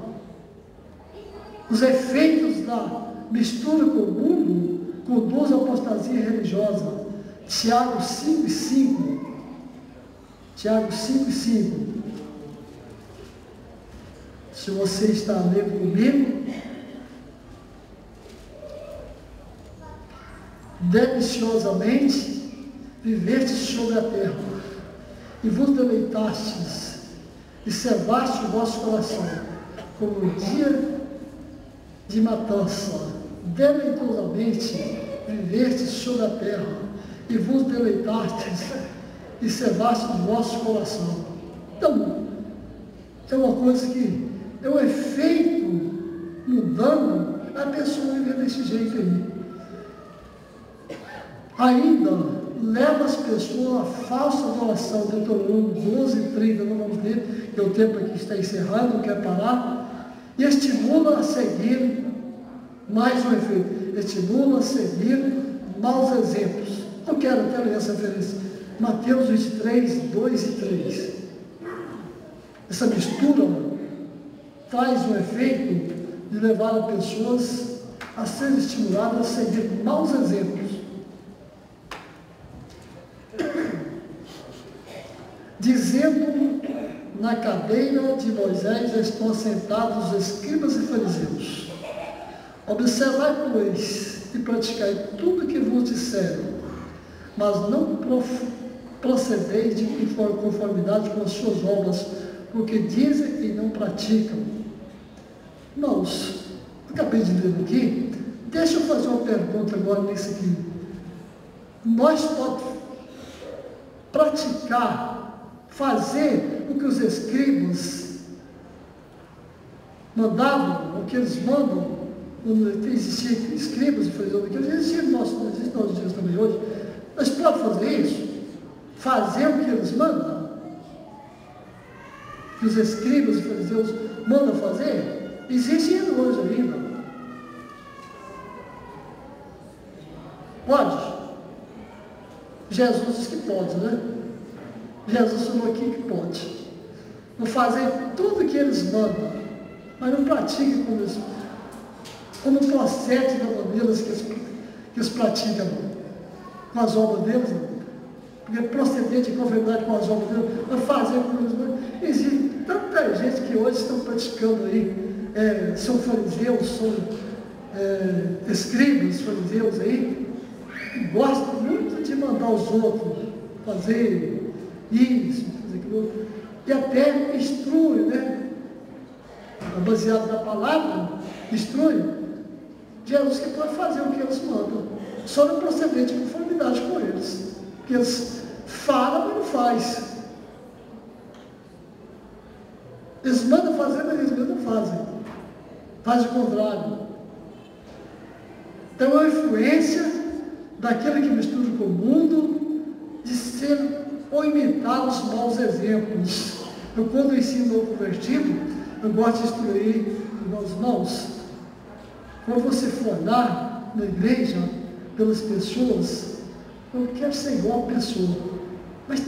Os efeitos da mistura com o mundo conduz à apostasia religiosa. Tiago 5 e 5. Tiago 5 e 5. Se você está lendo comigo, deliciosamente viveste sobre a terra, e vos deleitastes, e servaste o vosso coração, como no dia de matança, deleitosamente vivestes sobre a terra, e vos deleitastes, e servastes o vosso coração. Então, é uma coisa que é um efeito mudando a pessoa viver desse jeito aí. Ainda leva as pessoas à falsa adoração. Deuteronômio 12:30, não vamos ler, que o tempo aqui está encerrado, não quer parar. E estimula a seguir, mais um efeito, estimula a seguir maus exemplos. Eu quero até ler essa referência. Mateus 23, 2 e 3. Essa mistura traz um efeito de levar as pessoas a serem estimuladas a seguir maus exemplos. Dizendo, na cadeira de Moisés estão assentados os escribas e fariseus. Observai, pois, e praticai tudo o que vos disseram, mas não procedeis de conformidade com as suas obras, porque dizem e não praticam. Irmãos, acabei de ler aqui, deixa eu fazer uma pergunta agora nisso aqui. Nós podemos praticar, fazer o que os escribas mandavam, o que eles mandam, quando existiam escribas e fariseus, que existia nos nossos dias também hoje. Nós podemos fazer isso? Fazer o que eles mandam? Que os escribas e fariseus mandam fazer? Existe isso hoje ainda. Pode? Jesus diz que pode, né? Jesus falou aqui que pode. Não fazer tudo que eles mandam, mas não praticam como procede da maneira que eles praticam com as obras deles, porque proceder de conformidade com as obras deles, mas fazer como eles mandam. Existe tanta gente que hoje estão praticando aí, são fariseus, são escribas, fariseus aí, que gostam muito de mandar os outros fazer isso, fazer aquilo outro, e até instrui, né? Baseado na palavra, instrui. Jesus que pode fazer o que eles mandam, só não proceder de conformidade com eles, porque eles falam, mas não fazem. Eles mandam fazer, mas eles mesmos não fazem. Faz o contrário. Então, a influência daquele que mistura com o mundo, de ser ou imitar os maus exemplos. Eu, quando ensino o convertido, eu gosto de instruir os meus irmãos. Quando você for andar na igreja, pelas pessoas, eu quero ser igual a pessoa. Mas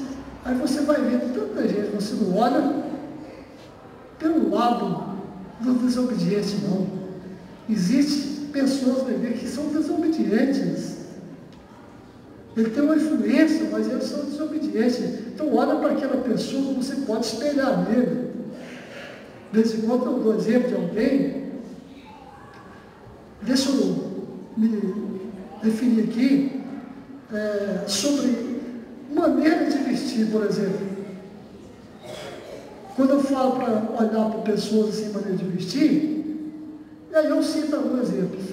aí você vai ver tanta gente, você não olha pelo lado do desobediente, não. Existem pessoas na igreja que são desobedientes. Ele tem uma influência, mas eles são desobedientes. Então olha para aquela pessoa, você pode espelhar nele. De vez em quando eu dou exemplo de alguém. Deixa eu me referir aqui sobre maneira de vestir, por exemplo. Quando eu falo para olhar para pessoas assim, maneira de vestir, e aí eu cito alguns exemplos.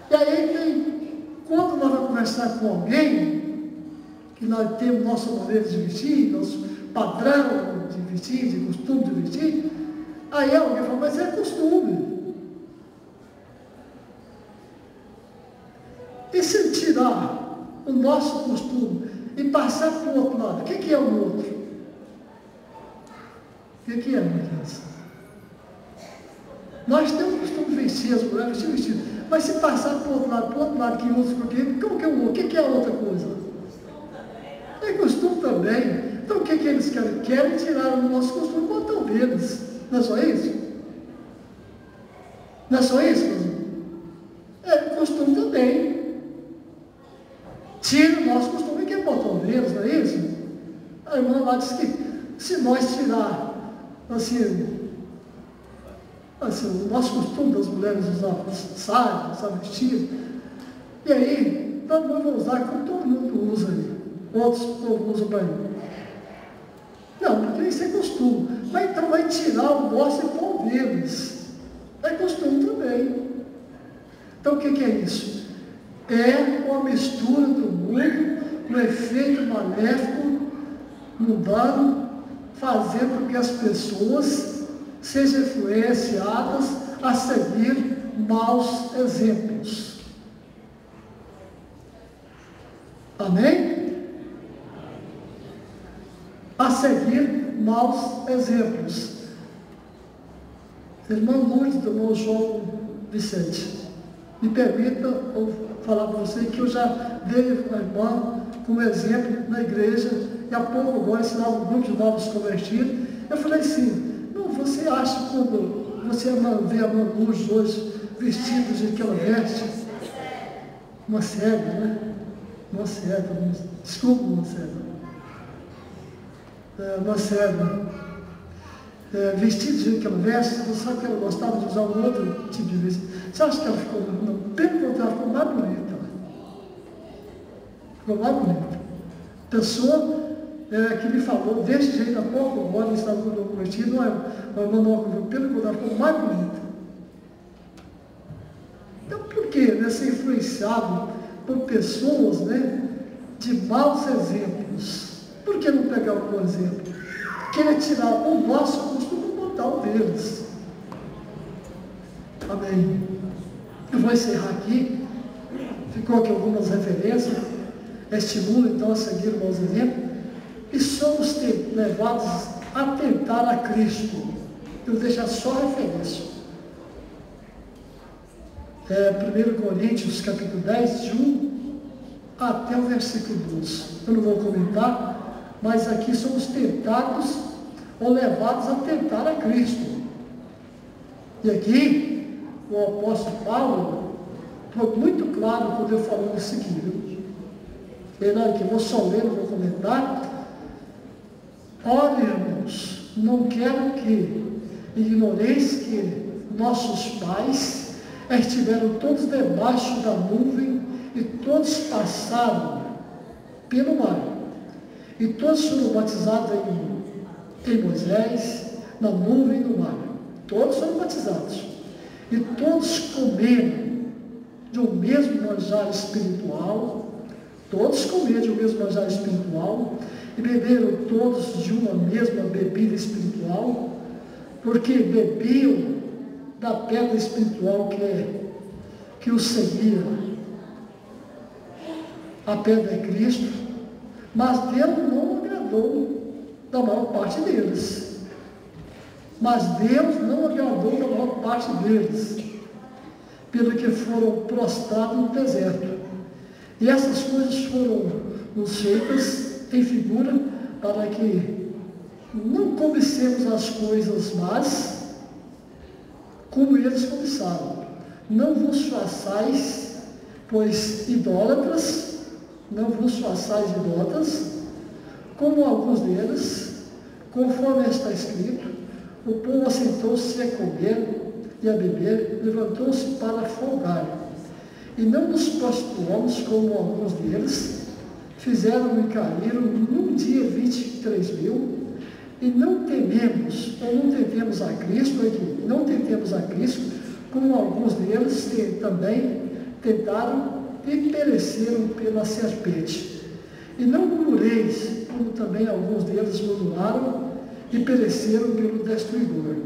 E aí, quando nós vamos conversar com alguém, que nós temos nossa maneira de vestir, nosso padrão de vestir, de costume de vestir, aí alguém fala, mas é costume. E se tirar o nosso costume e passar para o outro lado, o que é o outro? O que é, minha criança? Nós temos o costume de vestir, as mulheres vestir vestido, mas se passar para o outro lado que usa porque como que é o outro? O que é a outra coisa? É costume também. Então o que eles querem? Querem tirar o nosso costume e botar o deles. Não é só isso? Não é só isso, meu? É costume também. Tira o nosso costume e quer botar o deles, não é isso? A irmã lá diz que se nós tirar assim, o nosso costume das mulheres usar saia, usar vestido, e aí todo mundo vai usar como todo mundo usa aí, outros povos usam para ir. também isso é costume. Mas então vai tirar o nosso e pôr deles. É costume também. Então o que é isso? É uma mistura do mundo, um efeito maléfico, mudando, fazendo com que as pessoas sejam influenciadas a seguir maus exemplos. Amém? A seguir maus exemplos. Irmão Lourdes, irmão João Vicente, me permita falar para você que eu já dei a irmã como exemplo na igreja, e há pouco agora ensinava um grupo de novos convertidos. Eu falei assim, não, você acha quando você vê a irmã Lourdes hoje vestida de que ela veste? Uma cega, né? Uma cega, desculpa, uma cega. Uma cega. Vestido do jeito que ela veste, você sabe que ela gostava de usar um outro tipo de vestido. Você acha que ela ficou, não, pelo contrário, ficou mais bonita. Ficou mais bonita. Pessoa que me falou desse jeito há pouco, agora estava com o convertido, não é pelo contrário, ficou mais bonita. Então, por quê? Né? Ser influenciado por pessoas, né, de maus exemplos. Por que não pegar um bom exemplo? Querer tirar o nosso costume e botar o deles. Amém. Eu vou encerrar aqui. Ficou aqui algumas referências. Estimula então a seguir os meus exemplos. E somos levados a tentar a Cristo. Eu vou deixar só referência. 1 Coríntios capítulo 10, de 1 até o versículo 12. Eu não vou comentar, mas aqui somos tentados ou levados a tentar a Cristo. E aqui, o apóstolo Paulo foi muito claro quando eu falo isso aqui. Ele aqui, vou só ler, não vou comentar. Ora, irmãos, não quero que ignoreis que nossos pais estiveram todos debaixo da nuvem e todos passaram pelo mar. E todos foram batizados em Moisés, na nuvem e no mar. Todos foram batizados. E todos comeram de um mesmo manjar espiritual. Todos comeram de um mesmo manjar espiritual. E beberam todos de uma mesma bebida espiritual. Porque bebiam da pedra espiritual que os seguia. A pedra é Cristo. Mas Deus não agradou da maior parte deles. Mas Deus não agradou da maior parte deles, pelo que foram prostrados no deserto. E essas coisas foram nos feitas em figura para que não cobicemos as coisas más, como eles cobiçaram. Não vos façais, pois idólatras, não vos façais idólatras, como alguns deles, conforme está escrito, o povo assentou-se a comer e a beber, levantou-se para folgar. E não nos prostituamos como alguns deles, fizeram e caíram num dia 23.000, e não tememos, ou não tentemos a Cristo, não tentemos a Cristo, como alguns deles também tentaram e pereceram pela serpente. E não murmureis, como também alguns deles murmuraram e pereceram pelo destruidor.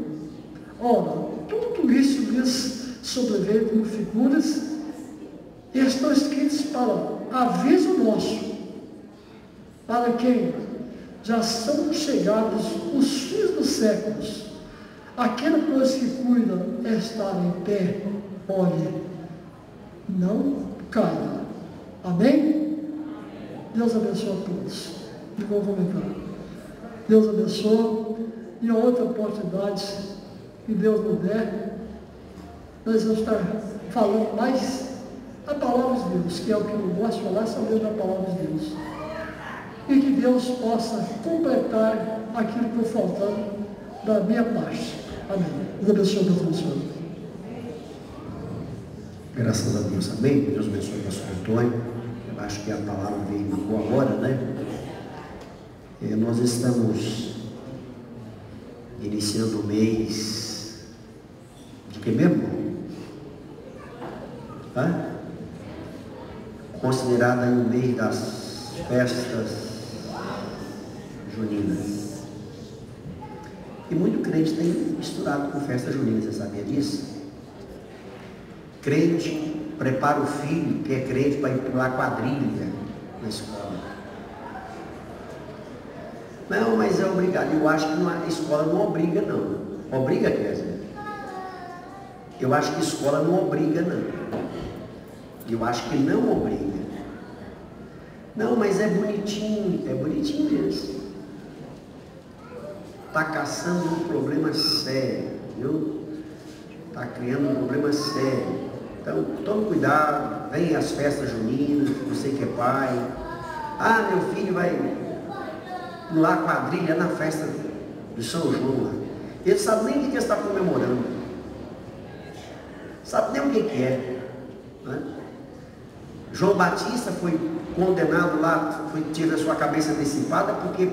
Ora, tudo isso lhes sobreveio como figuras e estão escritos para aviso nosso, para quem já são chegados os fins dos séculos. Aquele, pois, que cuida estar em pé, olhe, não caia. Amém? Deus abençoe a todos. E vou comentar. Deus abençoe. E a outra oportunidade que Deus nos der, nós vamos estar falando mais a palavra de Deus, que é o que eu gosto de falar, só mesmo a palavra de Deus. E que Deus possa completar aquilo que foi faltando da minha parte. Amém. Deus abençoe a todos. Graças a Deus. Amém. Deus abençoe o pastor Antônio. Eu acho que a palavra veio agora, né? Nós estamos iniciando o mês de que mesmo? Considerado aí o mês das festas juninas. E muito crente tem misturado com festa junina, você sabia disso? Crente prepara o filho que é crente para ir pular quadrilha na escola. Não, mas é obrigado. Eu acho que a escola não obriga, não. Obriga, quer dizer? Eu acho que a escola não obriga, não. Eu acho que não obriga. Não, mas é bonitinho mesmo. Está caçando um problema sério, viu? Está criando um problema sério. Então, tome cuidado, vem as festas juninas, você que é pai. Ah, meu filho vai pular quadrilha na festa do São João. Ele sabe nem o que ele está comemorando. Sabe nem o que é. Né? João Batista foi condenado lá, teve a sua cabeça dissipada porque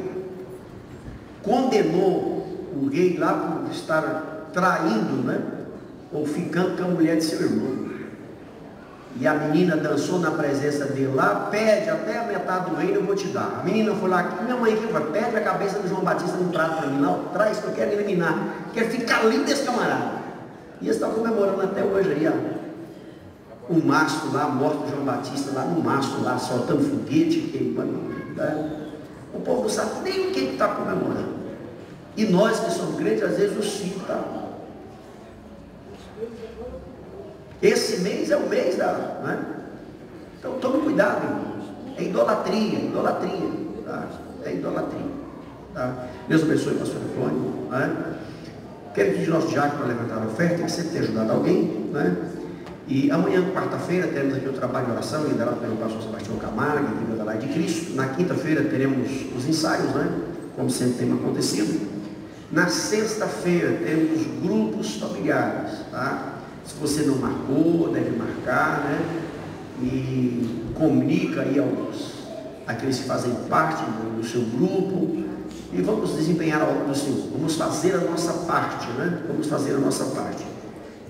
condenou o rei lá por estar traindo, né? Ou ficando com a mulher de seu irmão. E a menina dançou na presença dele lá, pede até a metade do reino, eu vou te dar. A menina foi lá, minha mãe aqui, pede a cabeça do João Batista num prato para mim, não, traz que eu quero eliminar, quero ficar lindo esse camarada. E eles estão comemorando até hoje aí, ó, o mastro lá, a morte do João Batista lá no mastro lá, soltando foguete, queimando, né? O povo não sabe nem o que está comemorando. E nós que somos crentes, às vezes os filhos estão. Esse mês é o mês da. Né? Então tome cuidado, irmãos. É idolatria, tá? É idolatria. Tá? Deus abençoe o pastor Antônio. Né? Quero pedir nosso diácono para levantar a oferta, tem que sempre ter ajudado alguém. Né? E amanhã, quarta-feira, teremos aqui o trabalho de oração, liderado pelo pastor Sebastião Camargo, aqui da Live de Cristo. Na quinta-feira teremos os ensaios, né? Como sempre tem acontecido. Na sexta-feira teremos grupos familiares, tá? Se você não marcou, deve marcar, né? E comunica aí aqueles que fazem parte do seu grupo. E vamos desempenhar a obra do Senhor. Vamos fazer a nossa parte, né? Vamos fazer a nossa parte.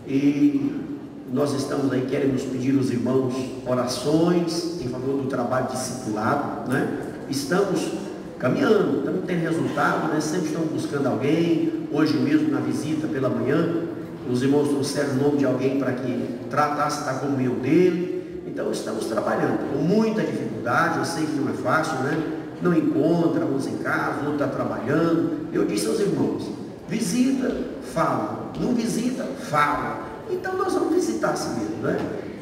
E nós estamos aí, queremos pedir aos irmãos orações em favor do trabalho discipulado, né? Estamos caminhando, estamos tendo resultado, né? Sempre estamos buscando alguém. Hoje mesmo na visita pela manhã, os irmãos trouxeram o nome de alguém para que tratasse da comunhão dele. Então estamos trabalhando com muita dificuldade, eu sei que não é fácil, né? Não encontra, uns em casa, outro está trabalhando. Eu disse aos irmãos, visita, fala, não visita, fala. Então nós vamos visitar assim mesmo, né?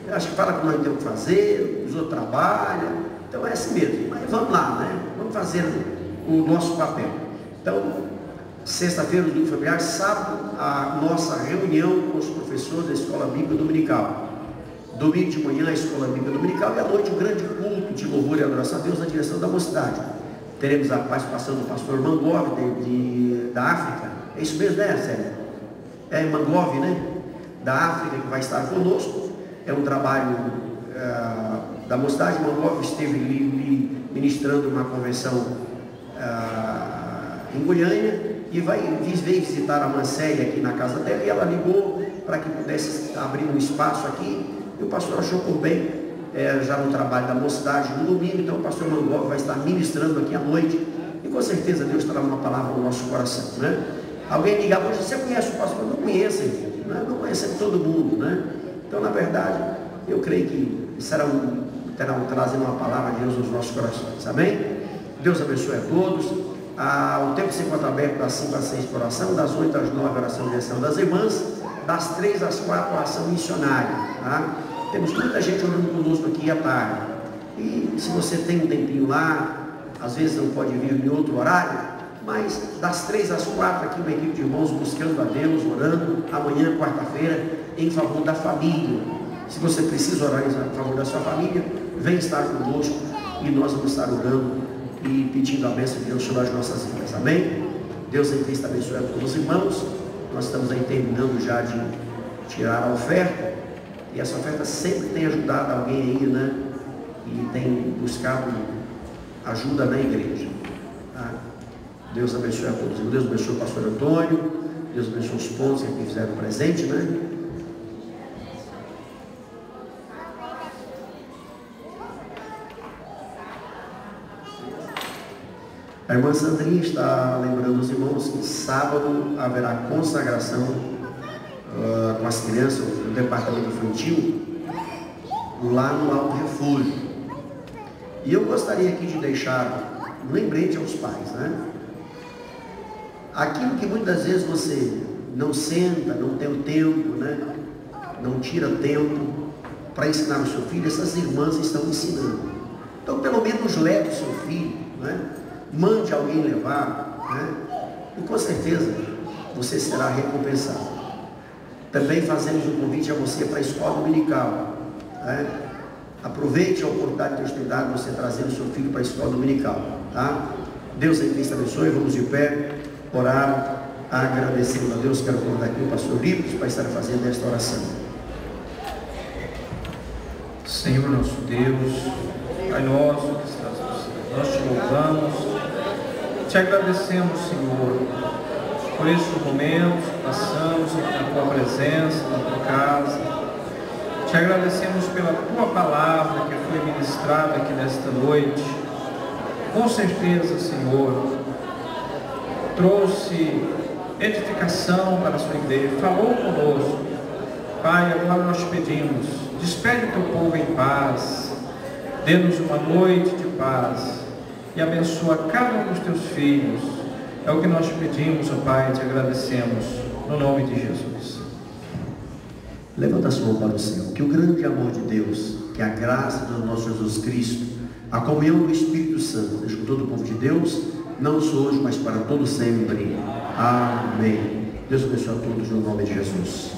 Eu acho que fala que nós temos que fazer, os outros trabalham, então é assim mesmo. Mas vamos lá, né? Vamos fazer o nosso papel. Então, sexta-feira, o grupo familiar, sábado, a nossa reunião com os professores da Escola Bíblica Dominical. Domingo de manhã, a Escola Bíblica Dominical, e à noite, um grande culto de louvor e adoração a Deus na direção da mocidade. Teremos a participação do pastor Mangov, da África. É isso mesmo, né, Célia? É Mangov, né? Da África, que vai estar conosco. É um trabalho da mocidade. Mangov esteve ali ministrando uma convenção em Goiânia. E veio visitar a Mancélia aqui na casa dela, e ela ligou para que pudesse abrir um espaço aqui, e o pastor achou por bem, já no trabalho da mocidade no domingo. Então o pastor Mangov vai estar ministrando aqui à noite, e com certeza Deus terá uma palavra no nosso coração, né? Alguém ligar, poxa, você conhece o pastor? Não conheço, né? Não conhece todo mundo, né? Então, na verdade, eu creio que terão trazendo uma palavra de Deus nos nossos corações, amém? Deus abençoe a todos. O tempo se encontra aberto das 5 às 6 por oração, das 8 às 9 oração de direção das irmãs, das 3 às 4 oração missionária, tá? Temos muita gente orando conosco aqui à tarde, e se você tem um tempinho lá, às vezes não pode vir em outro horário, mas das 3 às 4 aqui uma equipe de irmãos buscando a Deus, orando, amanhã, quarta-feira, em favor da família. Se você precisa orar em favor da sua família, vem estar conosco, e nós vamos estar orando e pedindo a bênção de Deus sobre as nossas vidas, amém? Deus em Cristo abençoe a todos os irmãos. Nós estamos aí terminando já de tirar a oferta, e essa oferta sempre tem ajudado alguém aí, né? E tem buscado ajuda na igreja, tá? Deus abençoe a todos. Deus abençoe o pastor Antônio. Deus abençoe os pontos que aqui fizeram presente, né? A irmã Sandrinha está lembrando os irmãos que sábado haverá consagração com as crianças do departamento infantil lá no Alto Refúgio. E eu gostaria aqui de deixar um lembrete aos pais, né? Aquilo que muitas vezes você não senta, não tem o tempo, né? Não tira tempo para ensinar o seu filho, essas irmãs estão ensinando. Então pelo menos leve o seu filho, né? Mande alguém levar, né? E com certeza você será recompensado. Também fazemos um convite a você para a escola dominical, né? Aproveite a oportunidade que Deus tem dado você trazer o seu filho para a escola dominical, tá? Deus em Cristo abençoe. Vamos de pé, orar, agradecendo a Deus. Quero convidar aqui o pastor Livros para estar fazendo esta oração. Senhor nosso Deus, Pai nosso que estás no céu, nós te louvamos, te agradecemos, Senhor, por estes momentos que passamos na tua presença, na tua casa. Te agradecemos pela tua palavra que foi ministrada aqui nesta noite. Com certeza, Senhor, trouxe edificação para a sua igreja, falou conosco. Pai, agora nós pedimos, despede o teu povo em paz, dê-nos uma noite de paz e abençoa cada um dos teus filhos. É o que nós pedimos, ó Pai, e te agradecemos, no nome de Jesus. Levanta a sua mão para o céu. Que o grande amor de Deus, que a graça do nosso Jesus Cristo, a comunhão do Espírito Santo, deixa com todo o povo de Deus, não só hoje, mas para todo sempre. Amém. Deus abençoe a todos no nome de Jesus.